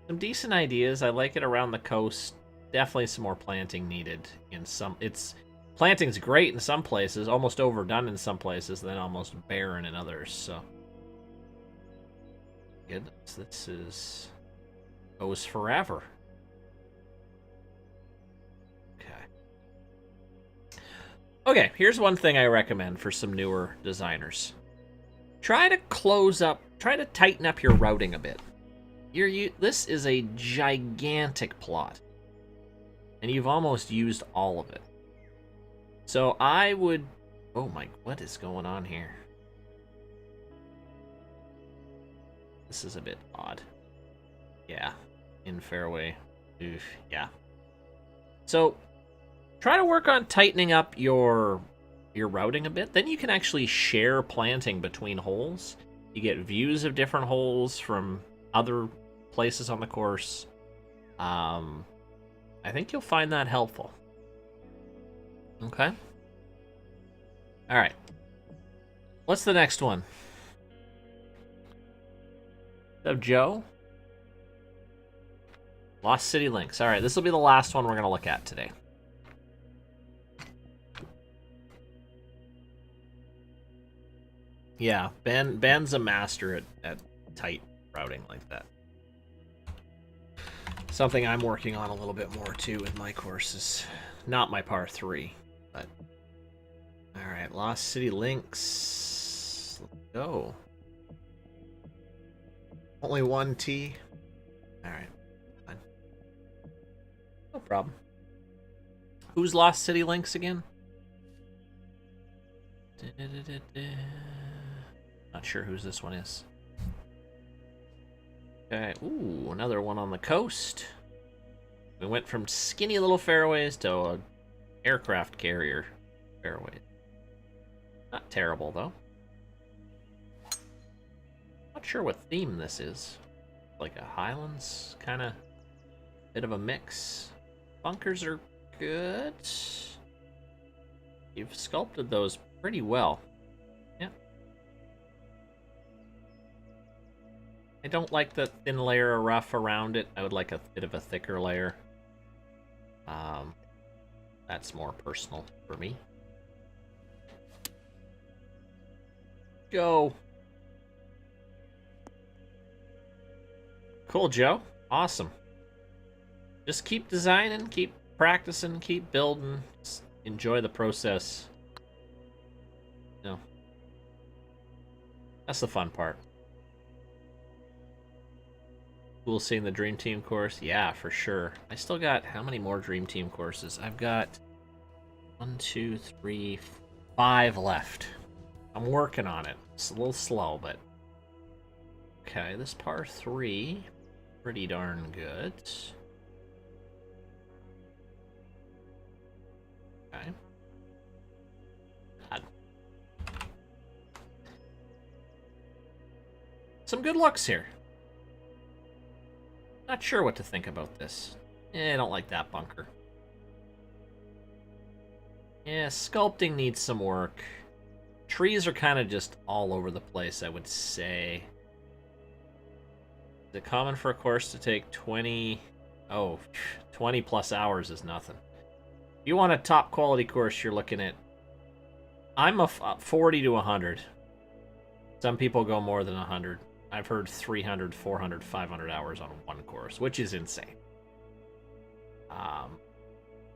Some decent ideas. I like it around the coast. Definitely some more planting needed in some. Planting's great in some places, almost overdone in some places, then almost barren in others. So goodness, this goes forever. Okay, here's one thing I recommend for some newer designers. Try to tighten up your routing a bit. This is a gigantic plot, and you've almost used all of it. So I would... Oh my, what is going on here? This is a bit odd. Yeah, in fairway. Oof, yeah. So try to work on tightening up your routing a bit. Then you can actually share planting between holes. You get views of different holes from other places on the course. I think you'll find that helpful. Okay. All right. What's the next one? So Joe? Lost City Links. All right, this will be the last one we're going to look at today. Yeah, Ben's a master at tight routing like that. Something I'm working on a little bit more too with my courses. Not my par 3, but... Alright, Lost City Links. Let's go. Only one tee. Alright, fine. No problem. Who's Lost City Links again? Not sure whose this one is. Okay, ooh, another one on the coast. We went from skinny little fairways to a aircraft carrier fairway. Not terrible, though. Not sure what theme this is. Like a Highlands kind of bit of a mix. Bunkers are good. You've sculpted those pretty well. Yeah. I don't like the thin layer of rough around it. I would like a bit of a thicker layer. That's more personal for me. Go. Cool, Joe. Awesome. Just keep designing, keep practicing, keep building. Just enjoy the process. No. That's the fun part. Cool seeing the Dream Team course. Yeah, for sure. I still got how many more Dream Team courses? I've got 1, 2, 3, 5 left. I'm working on it. It's a little slow, but okay. This par 3, pretty darn good. Okay. God. Some good looks here. Not sure what to think about this. I don't like that bunker. Yeah, sculpting needs some work. Trees are kind of just all over the place, I would say. Is it common for a course to take 20... Oh, 20 plus hours is nothing. If you want a top quality course, you're looking at... I'm a 40 to 100. Some people go more than 100. I've heard 300, 400, 500 hours on one course, which is insane.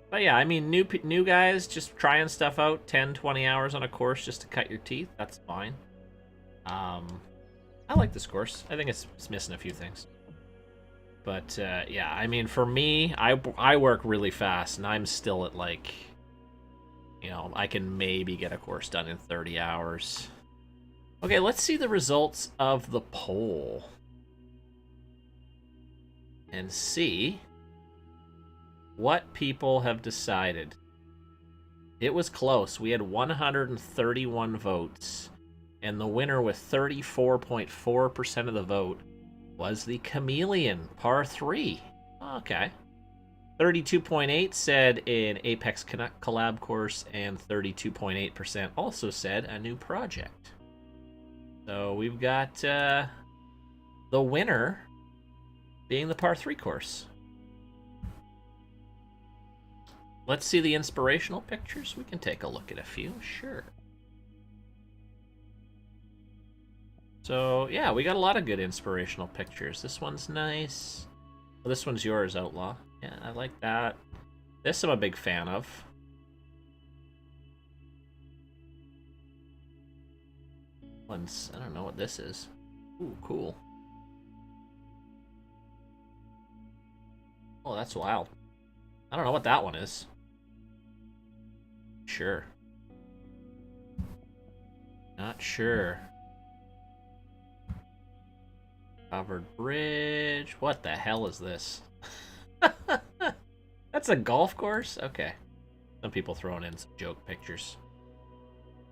But yeah, I mean, new guys just trying stuff out, 10, 20 hours on a course just to cut your teeth, that's fine. I like this course. I think it's missing a few things. But yeah, I mean, for me, I work really fast, and I'm still at like, you know, I can maybe get a course done in 30 hours. Okay, let's see the results of the poll. And see what people have decided. It was close. We had 131 votes. And the winner with 34.4% of the vote was the Chameleon, par 3. Okay. 32.8 said an Apex collab course, and 32.8% also said a new project. So we've got the winner being the par 3 course. Let's see the inspirational pictures. We can take a look at a few, sure. So yeah, we got a lot of good inspirational pictures. This one's nice. Well, this one's yours, Outlaw. Yeah, I like that. This I'm a big fan of. One's, I don't know what this is. Ooh, cool. Oh, that's wild. I don't know what that one is. Sure. Not sure. Covered bridge. What the hell is this? That's a golf course? Okay. Some people throwing in some joke pictures.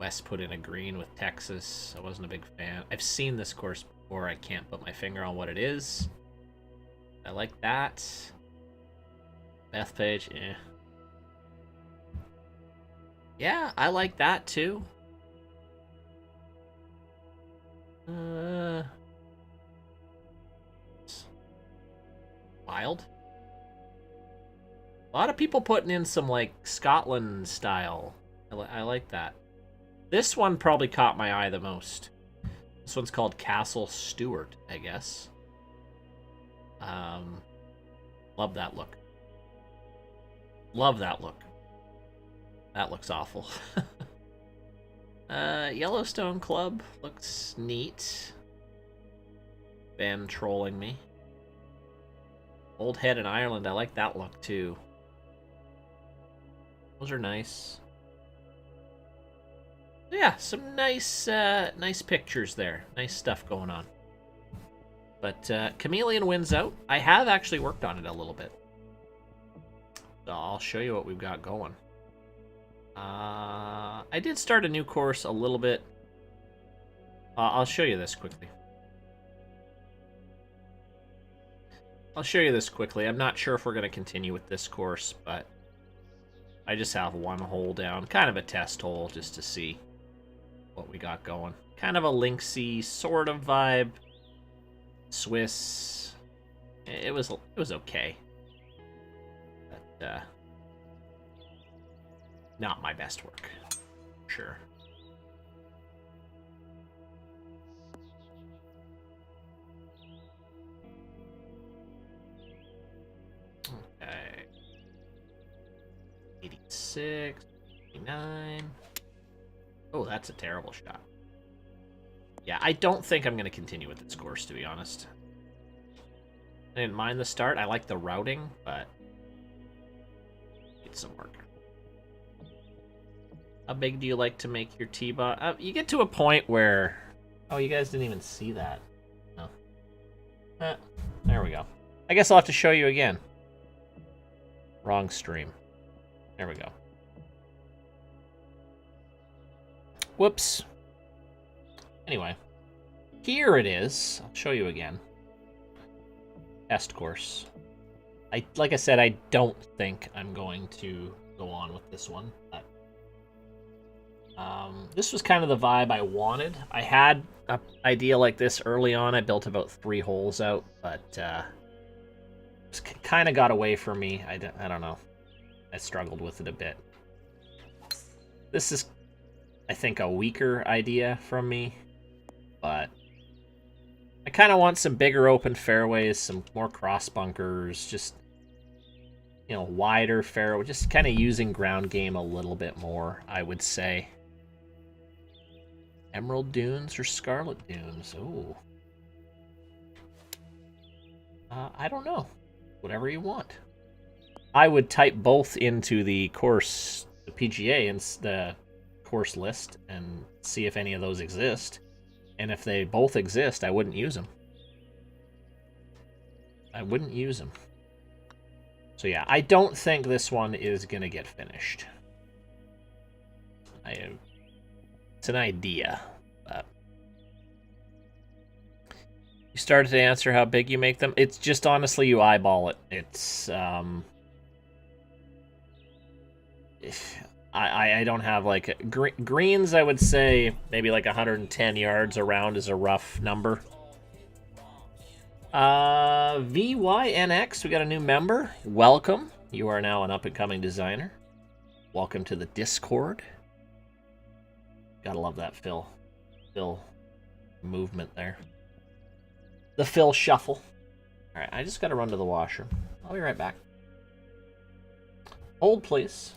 Wes put in a green with Texas. I wasn't a big fan. I've seen this course before. I can't put my finger on what it is. I like that. Bethpage, yeah. Yeah, I like that too. Wild. A lot of people putting in some like Scotland style. I like that. This one probably caught my eye the most. This one's called Castle Stewart, I guess. Love that look. Love that look. That looks awful. Yellowstone Club looks neat. Ben trolling me. Old Head in Ireland, I like that look too. Those are nice. Yeah, some nice nice pictures there. Nice stuff going on. But Chameleon wins out. I have actually worked on it a little bit. So I'll show you what we've got going. I did start a new course a little bit. I'll show you this quickly. I'm not sure if we're going to continue with this course, but I just have one hole down. Kind of a test hole just to see what we got going. Kind of a Lynxy sort of vibe. Swiss. It was okay. But, not my best work. Sure. Okay. 86, 89. Oh, that's a terrible shot. Yeah, I don't think I'm going to continue with this course, to be honest. I didn't mind the start. I like the routing, but need some work. How big do you like to make your T-bot? You get to a point where... Oh, you guys didn't even see that. No. There we go. I guess I'll have to show you again. Wrong stream. There we go. Whoops. Anyway. Here it is. I'll show you again. Test course. Like I said, I don't think I'm going to go on with this one. But this was kind of the vibe I wanted. I had an idea like this early on. I built about 3 holes out, but kind of got away from me. I don't know. I struggled with it a bit. This is, I think, a weaker idea from me, but I kind of want some bigger open fairways, some more cross bunkers, just, you know, wider fairway, just kind of using ground game a little bit more, I would say. Emerald Dunes or Scarlet Dunes? Ooh. I don't know. Whatever you want. I would type both into the course, the PGA, and the course list, and see if any of those exist. And if they both exist, I wouldn't use them. I wouldn't use them. So yeah, I don't think this one is going to get finished. It's an idea. But you started to answer how big you make them. It's just honestly you eyeball it. It's I don't have like greens. I would say maybe like 110 yards around is a rough number. VYNX, we got a new member. Welcome. You are now an up-and-coming designer. Welcome to the Discord. Gotta love that Phil movement there. The Phil shuffle. All right, I just gotta run to the washroom. I'll be right back. Hold, please.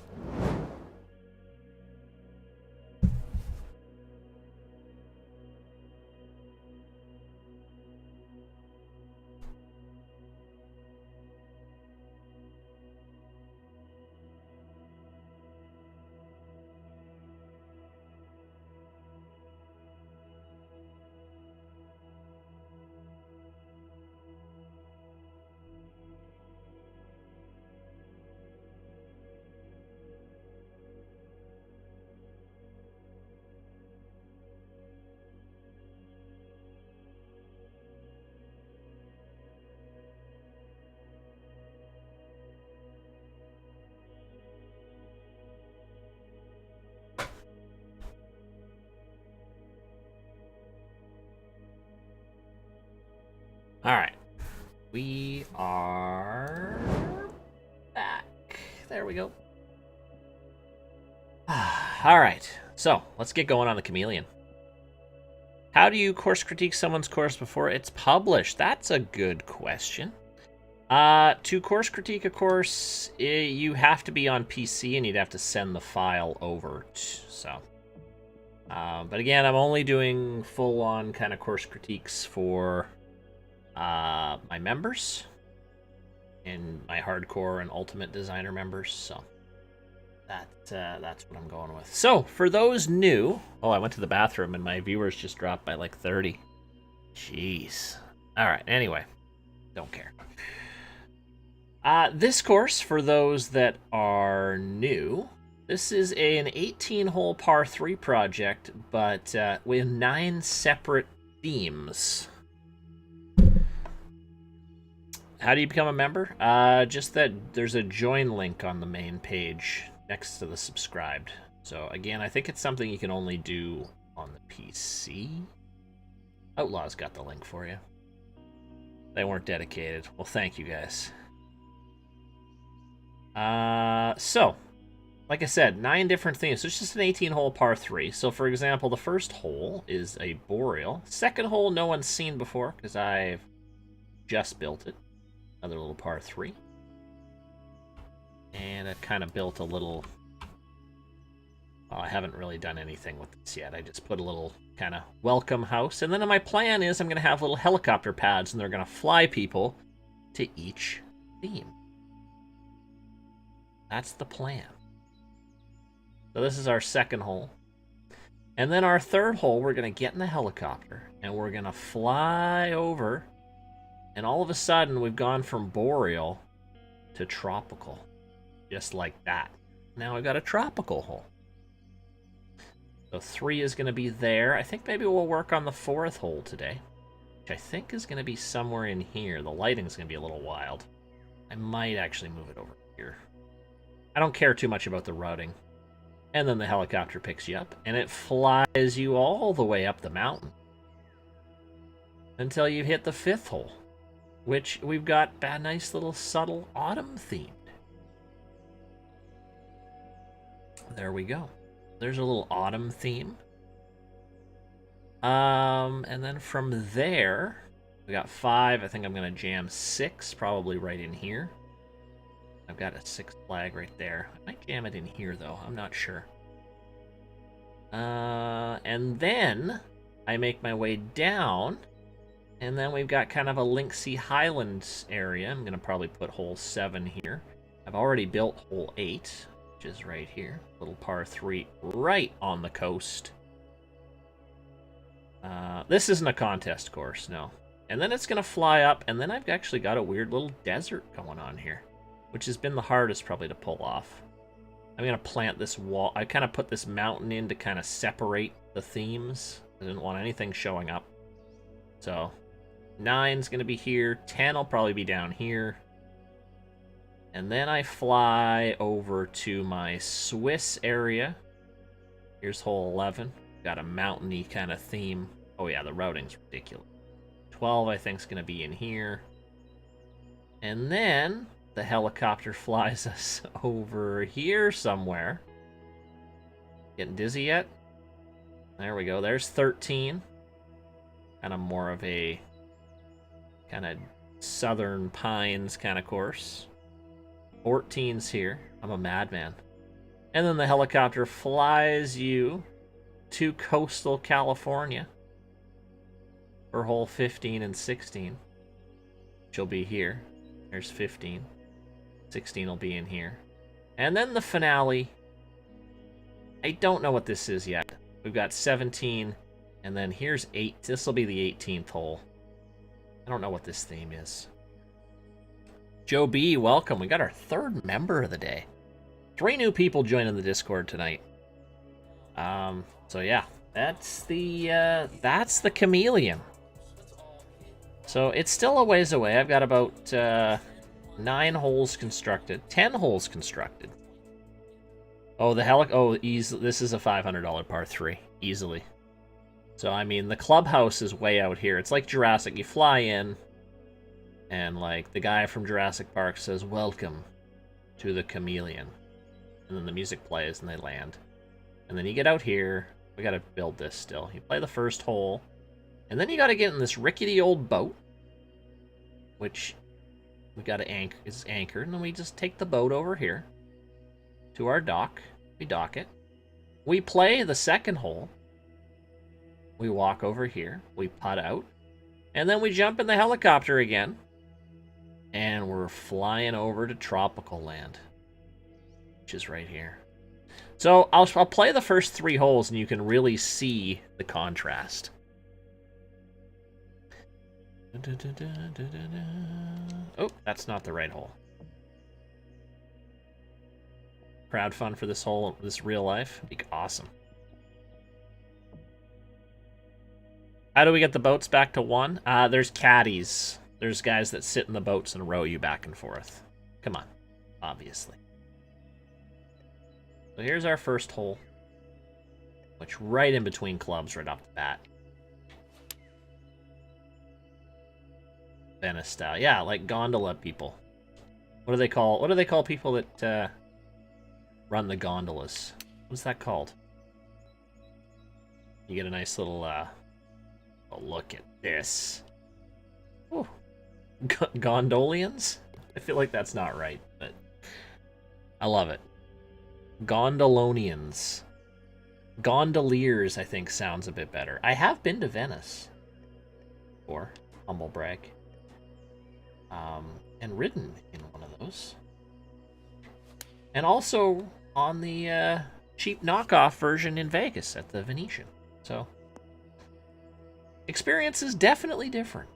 Alright. We are back. There we go. Alright, so let's get going on the Chameleon. How do you course critique someone's course before it's published? That's a good question. To course critique a course, you have to be on PC and you'd have to send the file over. So, but again, I'm only doing full-on kind of course critiques for my members and my hardcore and ultimate designer members. So that's what I'm going with. So for those new, I went to the bathroom and my viewers just dropped by like 30. Jeez. All right. Anyway, don't care. This course, for those that are new, this is an 18-hole par 3 project, but with 9 separate themes. How do you become a member? Just that there's a join link on the main page next to the subscribed. So again, I think it's something you can only do on the PC. Outlaw's got the link for you. They weren't dedicated. Well, thank you guys. So, like I said, 9 different themes. So it's just an 18-hole par 3. So, for example, the first hole is a boreal. Second hole, no one's seen before because I've just built it. Another little par 3. And I've kind of built a little... Well, I haven't really done anything with this yet. I just put a little kind of welcome house. And then my plan is I'm going to have little helicopter pads, and they're going to fly people to each theme. That's the plan. So this is our second hole. And then our third hole, we're going to get in the helicopter, and we're going to fly over. And all of a sudden, we've gone from boreal to tropical. Just like that. Now I've got a tropical hole. So 3 is going to be there. I think maybe we'll work on the 4th hole today, which I think is going to be somewhere in here. The lighting's going to be a little wild. I might actually move it over here. I don't care too much about the routing. And then the helicopter picks you up, and it flies you all the way up the mountain until you hit the 5th hole, which we've got a nice little subtle autumn themed. There we go. There's a little autumn theme. And then from there, we got 5. I think I'm going to jam 6, probably right in here. I've got a 6th flag right there. I might jam it in here, though. I'm not sure. And then I make my way down, and then we've got kind of a Linksea Highlands area. I'm going to probably put hole 7 here. I've already built hole 8, which is right here. Little par 3 right on the coast. This isn't a contest course, no. And then it's going to fly up, and then I've actually got a weird little desert going on here, which has been the hardest probably to pull off. I'm going to plant this wall. I kind of put this mountain in to kind of separate the themes. I didn't want anything showing up. So 9's going to be here. 10 will probably be down here. And then I fly over to my Swiss area. Here's hole 11. Got a mountainy kind of theme. Oh yeah, the routing's ridiculous. 12 I think is going to be in here. And then the helicopter flies us over here somewhere. Getting dizzy yet? There we go. There's 13. Kind of more of a kind of southern pines kind of course. 14's here. I'm a madman. And then the helicopter flies you to coastal California for hole 15 and 16, which will be here. There's 15. 16 will be in here. And then the finale. I don't know what this is yet. We've got 17, and then here's 8. This will be the 18th hole. I don't know what this theme is. Joe B, welcome. We got our 3rd member of the day. 3 new people joining the Discord tonight. So yeah, that's the Chameleon. So it's still a ways away. I've got about 9 holes constructed, 10 holes constructed. Oh, easy. This is a $500 par 3, easily. So I mean, the clubhouse is way out here. It's like Jurassic. You fly in, And, like, the guy from Jurassic Park says, "Welcome to the chameleon." And then the music plays and they land. And then you get out here. We gotta build this still. You play the first hole. And then you gotta get in this rickety old boat. Which we gotta anchor is anchored. And then we just take the boat over here to our dock. We dock it. We play the second hole. We walk over here. We putt out. And then we jump in the helicopter again. And we're flying over to tropical land. Which is right here. So I'll play the first 3 holes and you can really see the contrast. Oh, that's not the right hole. Crowd fund for this hole, this real life. Be awesome. How do we get the boats back to 1? There's caddies. There's guys that sit in the boats and row you back and forth. Come on, obviously. So here's our first hole, which right in between clubs right off the bat. Venice style. Yeah, like gondola people. What do they call people that run the gondolas? What's that called? You get a nice little oh, look at this. Ooh. Gondolians? I feel like that's not right, but I love it. Gondolonians. Gondoliers, I think, sounds a bit better. I have been to Venice. Or humble brag. And ridden in one of those. And also on the cheap knockoff version in Vegas at the Venetian. So, experience is definitely different.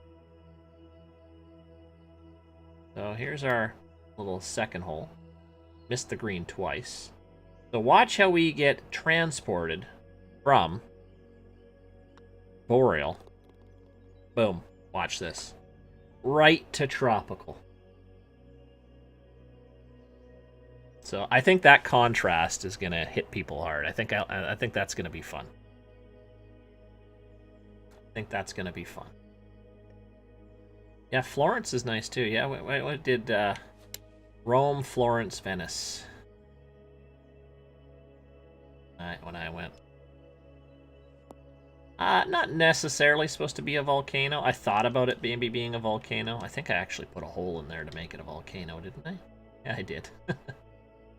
So here's our little second hole. Missed the green twice. So watch how we get transported from Boreal. Boom. Watch this. Right to tropical. So I think that contrast is gonna hit people hard. I think that's gonna be fun. I think that's gonna be fun. Yeah, Florence is nice too. Yeah, what did Rome, Florence, Venice? When I went. Not necessarily supposed to be a volcano. I thought about it maybe being a volcano. I think I actually put a hole in there to make it a volcano, didn't I? Yeah, I did.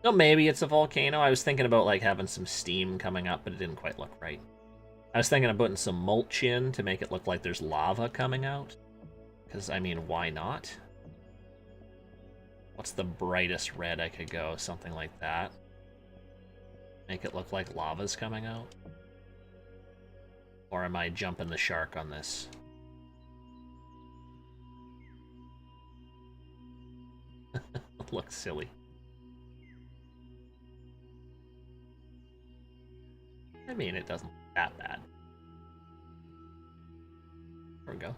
No, maybe it's a volcano. I was thinking about like having some steam coming up, but it didn't quite look right. I was thinking of putting some mulch in to make it look like there's lava coming out. Because, I mean, why not? What's the brightest red I could go? Something like that. Make it look like lava's coming out? Or am I jumping the shark on this? It looks silly. I mean, it doesn't look that bad. There we go.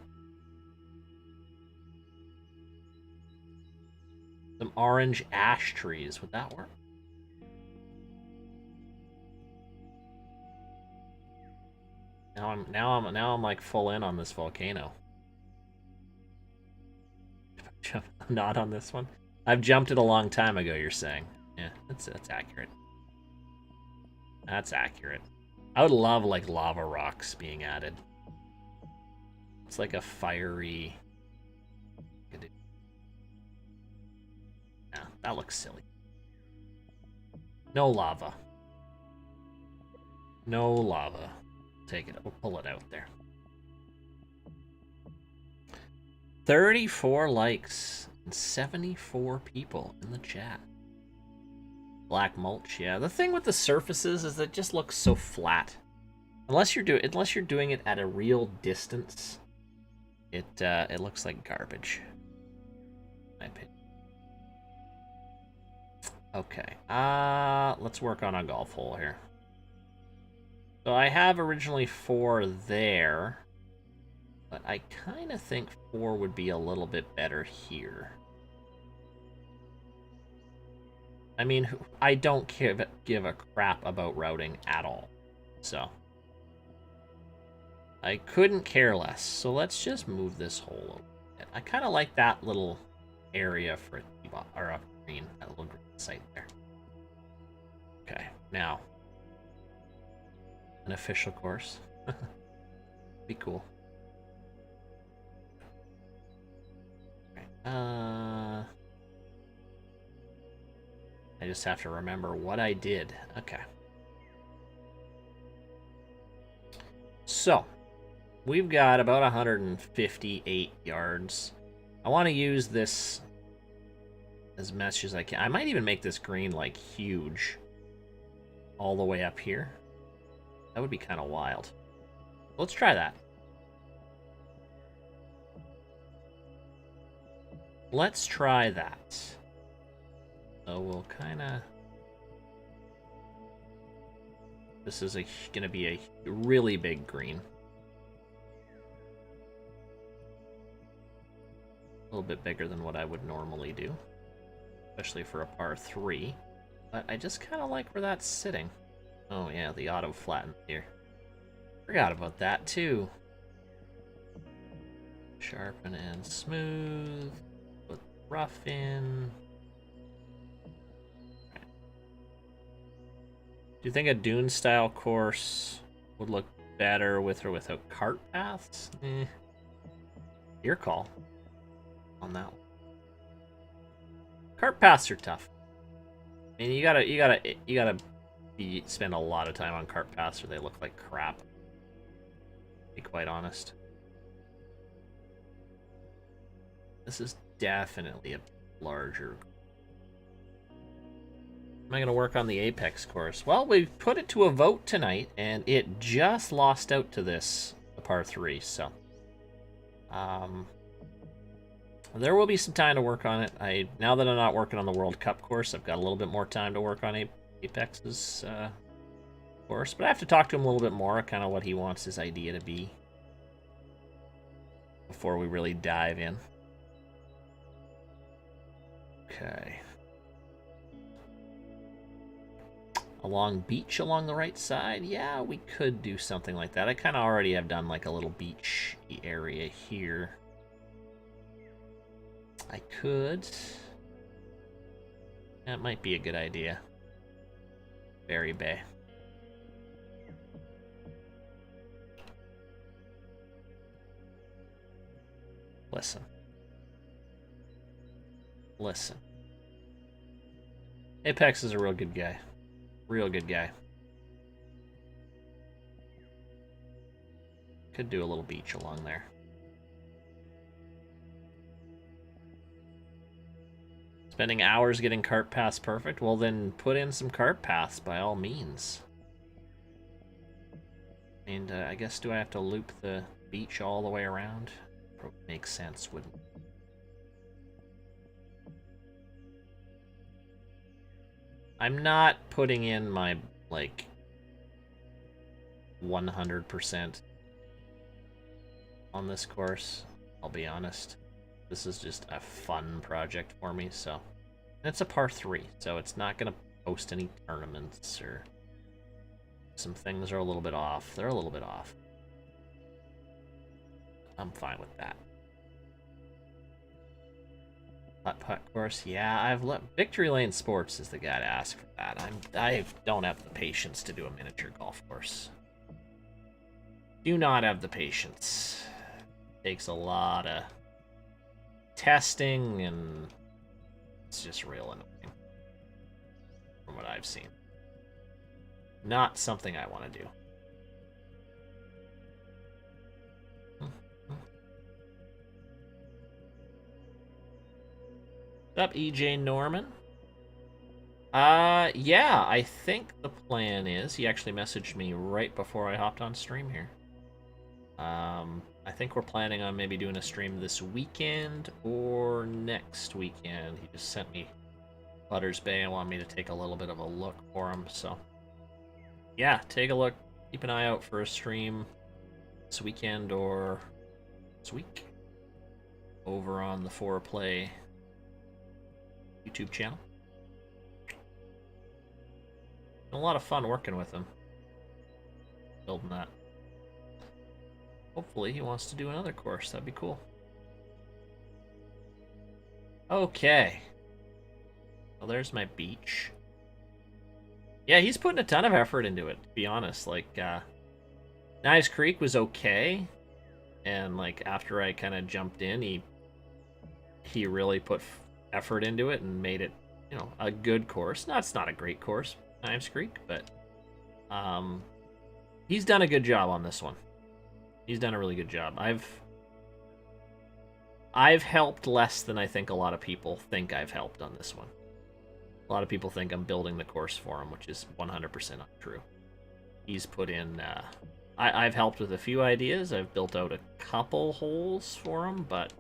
Some orange ash trees. Would that work? Now I'm like full in on this volcano. Not on this one. I've jumped it a long time ago, you're saying. Yeah, that's accurate. That's accurate. I would love like lava rocks being added. It's like a fiery. Yeah, that looks silly. No lava. No lava. Take it. We'll pull it out there. 34 likes and 74 people in the chat. Black mulch, yeah. The thing with the surfaces is it just looks so flat. Unless you're doing it at a real distance, it looks like garbage. In my opinion. Okay. Let's work on a golf hole here. So I have originally 4 there, but I kind of think 4 would be a little bit better here. I mean, I don't give a crap about routing at all, so I couldn't care less. So let's just move this hole over. it. I kind of like that little area for a or a green, that little green site there. Okay, now an official course. Be cool. Okay. I just have to remember what I did. Okay. So, we've got about 158 yards. I want to use this as much as I can. I might even make this green, like, huge. All the way up here. That would be kind of wild. Let's try that. Let's try that. So we'll kind of... This is going to be a really big green. A little bit bigger than what I would normally do. Especially for a par 3. But I just kind of like where that's sitting. Oh yeah, the auto flattened here. Forgot about that too. Sharpen and smooth. Put rough in. Do you think a dune style course would look better with or without cart paths? Your call on that one. Cart paths are tough. I mean, you gotta spend a lot of time on cart paths or they look like crap. To be quite honest. This is definitely a larger. Am I going to work on the Apex course? Well, we put it to a vote tonight, and it just lost out to this, the par 3, so... there will be some time to work on it. Now that I'm not working on the World Cup course, I've got a little bit more time to work on Apex's course, but I have to talk to him a little bit more, kind of what he wants his idea to be, before we really dive in. Okay. A long beach along the right side? Yeah, we could do something like that. I kind of already have done like a little beach area here. I could. That might be a good idea. Berry Bay. Listen. Listen. Apex is a real good guy. Real good guy. Could do a little beach along there. Spending hours getting cart paths perfect? Well, then put in some cart paths by all means. And I guess, do I have to loop the beach all the way around? Probably makes sense, wouldn't it? I'm not putting in my, like, 100% on this course, I'll be honest. This is just a fun project for me, so... And it's a par 3, so it's not going to host any tournaments, or... Some things are a little bit off. They're a little bit off. I'm fine with that. Putt course, yeah, I've let Victory Lane Sports is the guy to ask for that. I don't have the patience to do a miniature golf course. Do not have the patience. Takes a lot of testing, and it's just real annoying from what I've seen. Not something I want to do. What's up, EJ Norman? Yeah, I think the plan is... He actually messaged me right before I hopped on stream here. I think we're planning on maybe doing a stream this weekend or next weekend. He just sent me Butters Bay and wanted me to take a little bit of a look for him, so... Yeah, take a look. Keep an eye out for a stream this weekend or this week over on the Foreplay YouTube channel. Been a lot of fun working with him. Building that. Hopefully he wants to do another course. That'd be cool. Okay. Well, there's my beach. Yeah, he's putting a ton of effort into it, to be honest. Like, Knives Creek was okay, and like after I kind of jumped in, he really put effort into it and made it, a good course. No, it's not a great course, Knives Creek, but he's done a good job on this one. He's done a really good job. I've helped less than I think a lot of people think I've helped on this one. A lot of people think I'm building the course for him, which is 100% untrue. He's put in. I've helped with a few ideas. I've built out a couple holes for him, but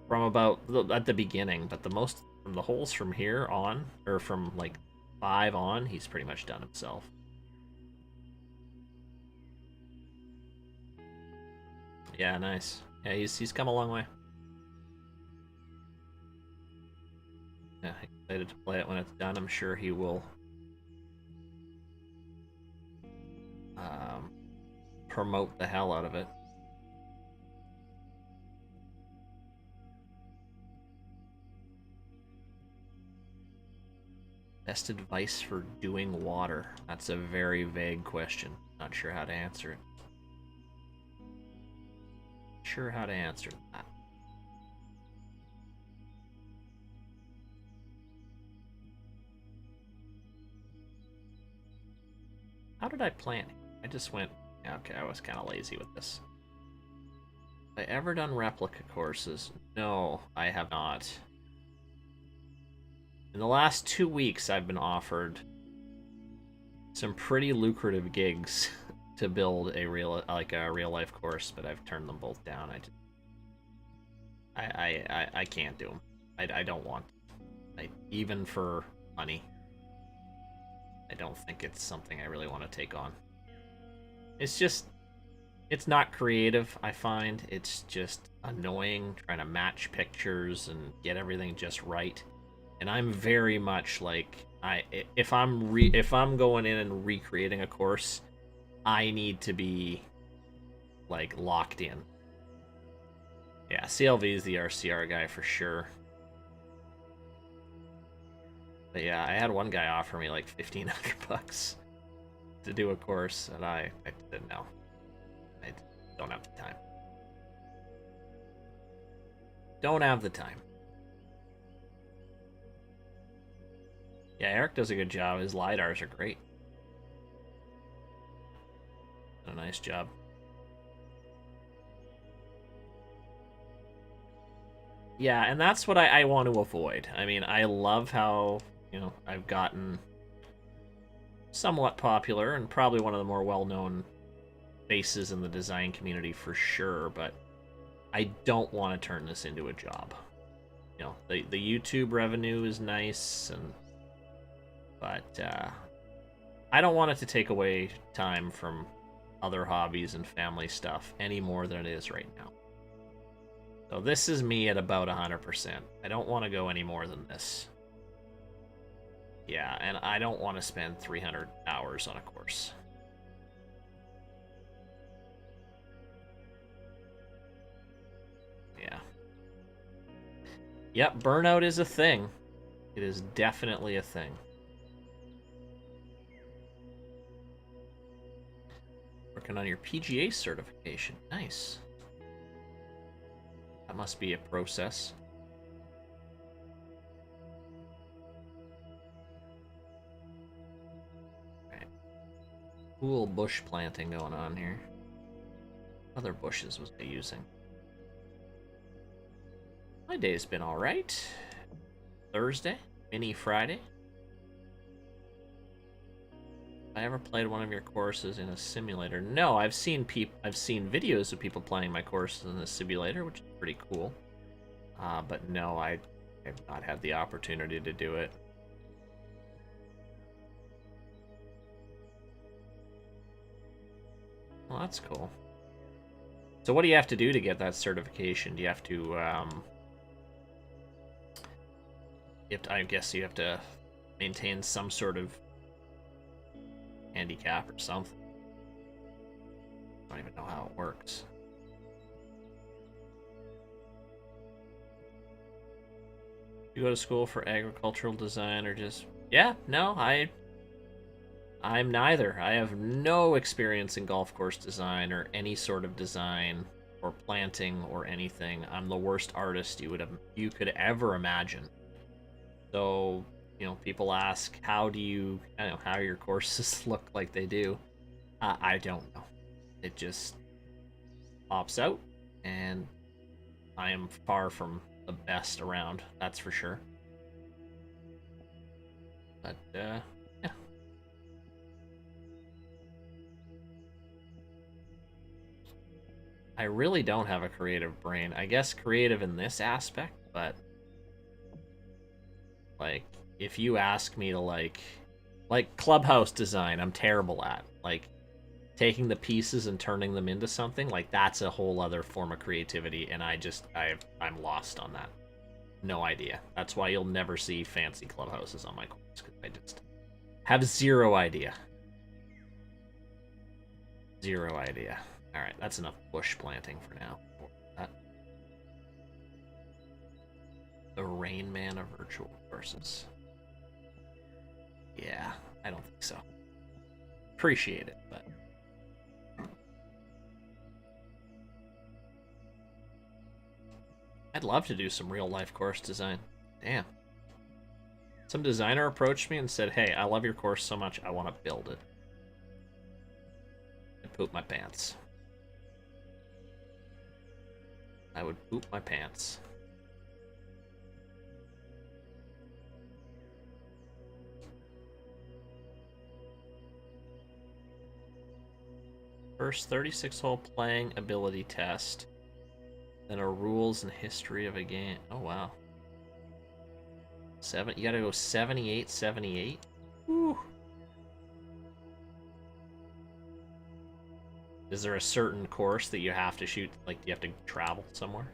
from about at the beginning. But the most from the holes from here on, or from like 5 on, he's pretty much done himself. Yeah, nice. Yeah, he's come a long way. Yeah, excited to play it when it's done. I'm sure he will promote the hell out of it. Best advice for doing water? That's a very vague question. Not sure how to answer it. Sure how to answer that. How did I plan it? I just went, okay, I was kind of lazy with this. Have I ever done replica courses? No, I have not. In the last 2 weeks, I've been offered some pretty lucrative gigs to build a real life course, but I've turned them both down. I can't do them. I don't want to. Even for money. I don't think it's something I really want to take on. It's not creative, I find. It's just annoying trying to match pictures and get everything just right. And I'm very much like if I'm going in and recreating a course, I need to be like locked in. Yeah, CLV is the RCR guy for sure. But yeah, I had one guy offer me like $1,500 to do a course, and I said no. I don't have the time. Don't have the time. Yeah, Eric does a good job. His LiDARs are great. A nice job. Yeah, and that's what I want to avoid. I mean, I love how, I've gotten somewhat popular and probably one of the more well-known faces in the design community for sure, but I don't want to turn this into a job. The YouTube revenue is nice, but I don't want it to take away time from other hobbies and family stuff any more than it is right now. So this is me at about 100%. I don't want to go any more than this. Yeah, and I don't want to spend 300 hours on a course. Yeah. Yep, burnout is a thing. It is definitely a thing. Working on your PGA certification. Nice. That must be a process. Right. Cool bush planting going on here. What other bushes was I using? My day's been alright. Thursday, mini Friday. I ever played one of your courses in a simulator? No, I've seen videos of people playing my courses in a simulator, which is pretty cool. But no, I have not had the opportunity to do it. Well, that's cool. So what do you have to do to get that certification? Do you have to, I guess you have to maintain some sort of handicap or something. I don't even know how it works. You go to school for agricultural design or just... Yeah, no, I'm neither. I have no experience in golf course design or any sort of design or planting or anything. I'm the worst artist you could ever imagine. So, people ask, how your courses look like they do. I don't know. It just pops out, and I am far from the best around, that's for sure. But, yeah. I really don't have a creative brain. I guess creative in this aspect, but like if you ask me to like clubhouse design, I'm terrible at. Like taking the pieces and turning them into something, like that's a whole other form of creativity, and I'm lost on that. No idea. That's why you'll never see fancy clubhouses on my course, because I just have zero idea. Zero idea. Alright, that's enough bush planting for now. The Rain Man of virtual courses. Yeah, I don't think so. Appreciate it, but... I'd love to do some real-life course design. Damn. Some designer approached me and said, hey, I love your course so much, I want to build it. I'd poop my pants. I would poop my pants. First 36-hole playing ability test. Then a rules and history of a game. Oh, wow. You gotta go 78, 78? Woo. Is there a certain course that you have to shoot? Like, you have to travel somewhere?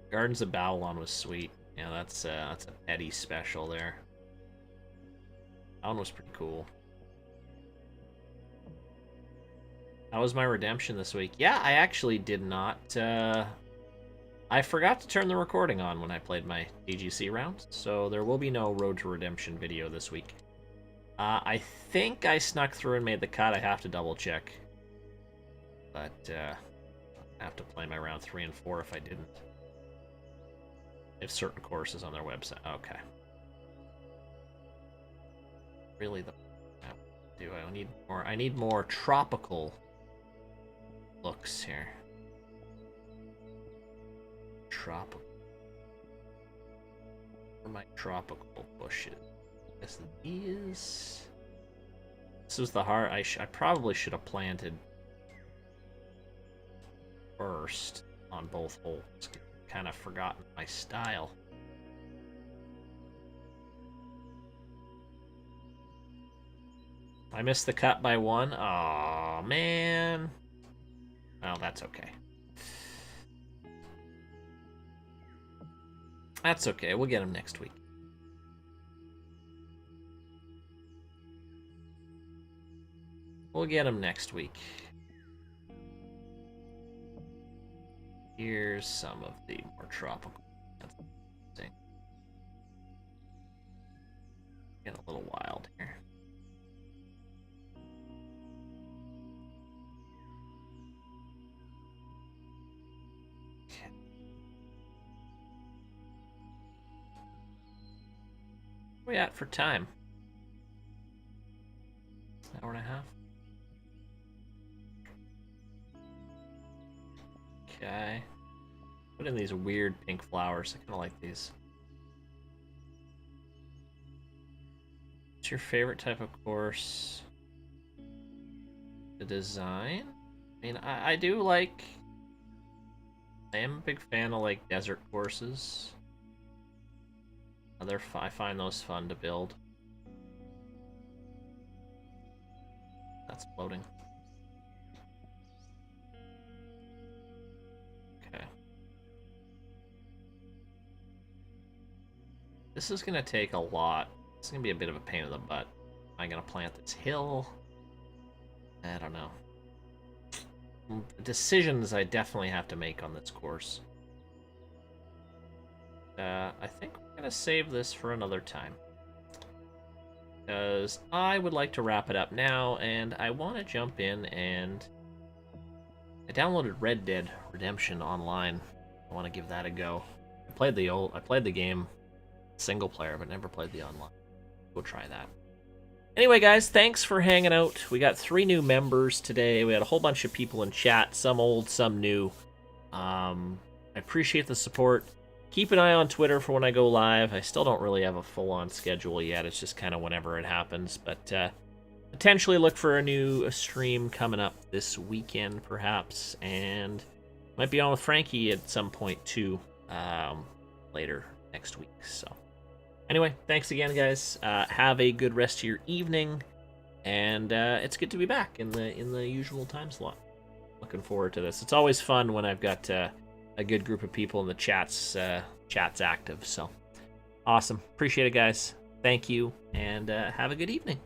Gardens of Babylon was sweet. Yeah, that's a petty special there. That one was pretty cool. How was my redemption this week? Yeah, I actually did not... I forgot to turn the recording on when I played my DGC round, so there will be no Road to Redemption video this week. I think I snuck through and made the cut. I have to double check. But, I have to play my round 3 and 4 if I didn't. If certain courses on their website. Okay. Really, I need more? I need more tropical looks here. Tropical. Where are my tropical bushes? I guess these. This was the hard. I probably should have planted first on both holes. Kind of forgotten my style. I missed the cut by 1. Aw, man. Well, that's okay. That's okay. We'll get him next week. We'll get him next week. Here's some of the more tropical. Get a little wild here. Where we at for time? An hour and a half. Okay. Put in these weird pink flowers. I kind of like these. What's your favorite type of course to design? I mean, I do like... I am a big fan of, like, desert courses. I find those fun to build. That's floating. Okay. This is gonna take a lot. It's gonna be a bit of a pain in the butt. Am I gonna plant this hill? I don't know. Decisions I definitely have to make on this course. I think we're going to save this for another time. Because I would like to wrap it up now, and I want to jump in and... I downloaded Red Dead Redemption Online. I want to give that a go. I played the game single player, but never played the online. Go try that. Anyway, guys, thanks for hanging out. We got 3 new members today. We had a whole bunch of people in chat, some old, some new. I appreciate the support. Keep an eye on Twitter for when I go live. I still don't really have a full-on schedule yet. It's just kind of whenever it happens. But potentially look for a new stream coming up this weekend, perhaps. And might be on with Frankie at some point, too, later next week. So anyway, thanks again, guys. Have a good rest of your evening. And it's good to be back in the usual time slot. Looking forward to this. It's always fun when I've got... a good group of people in the chat's active. So awesome. Appreciate it, guys. Thank you, and have a good evening.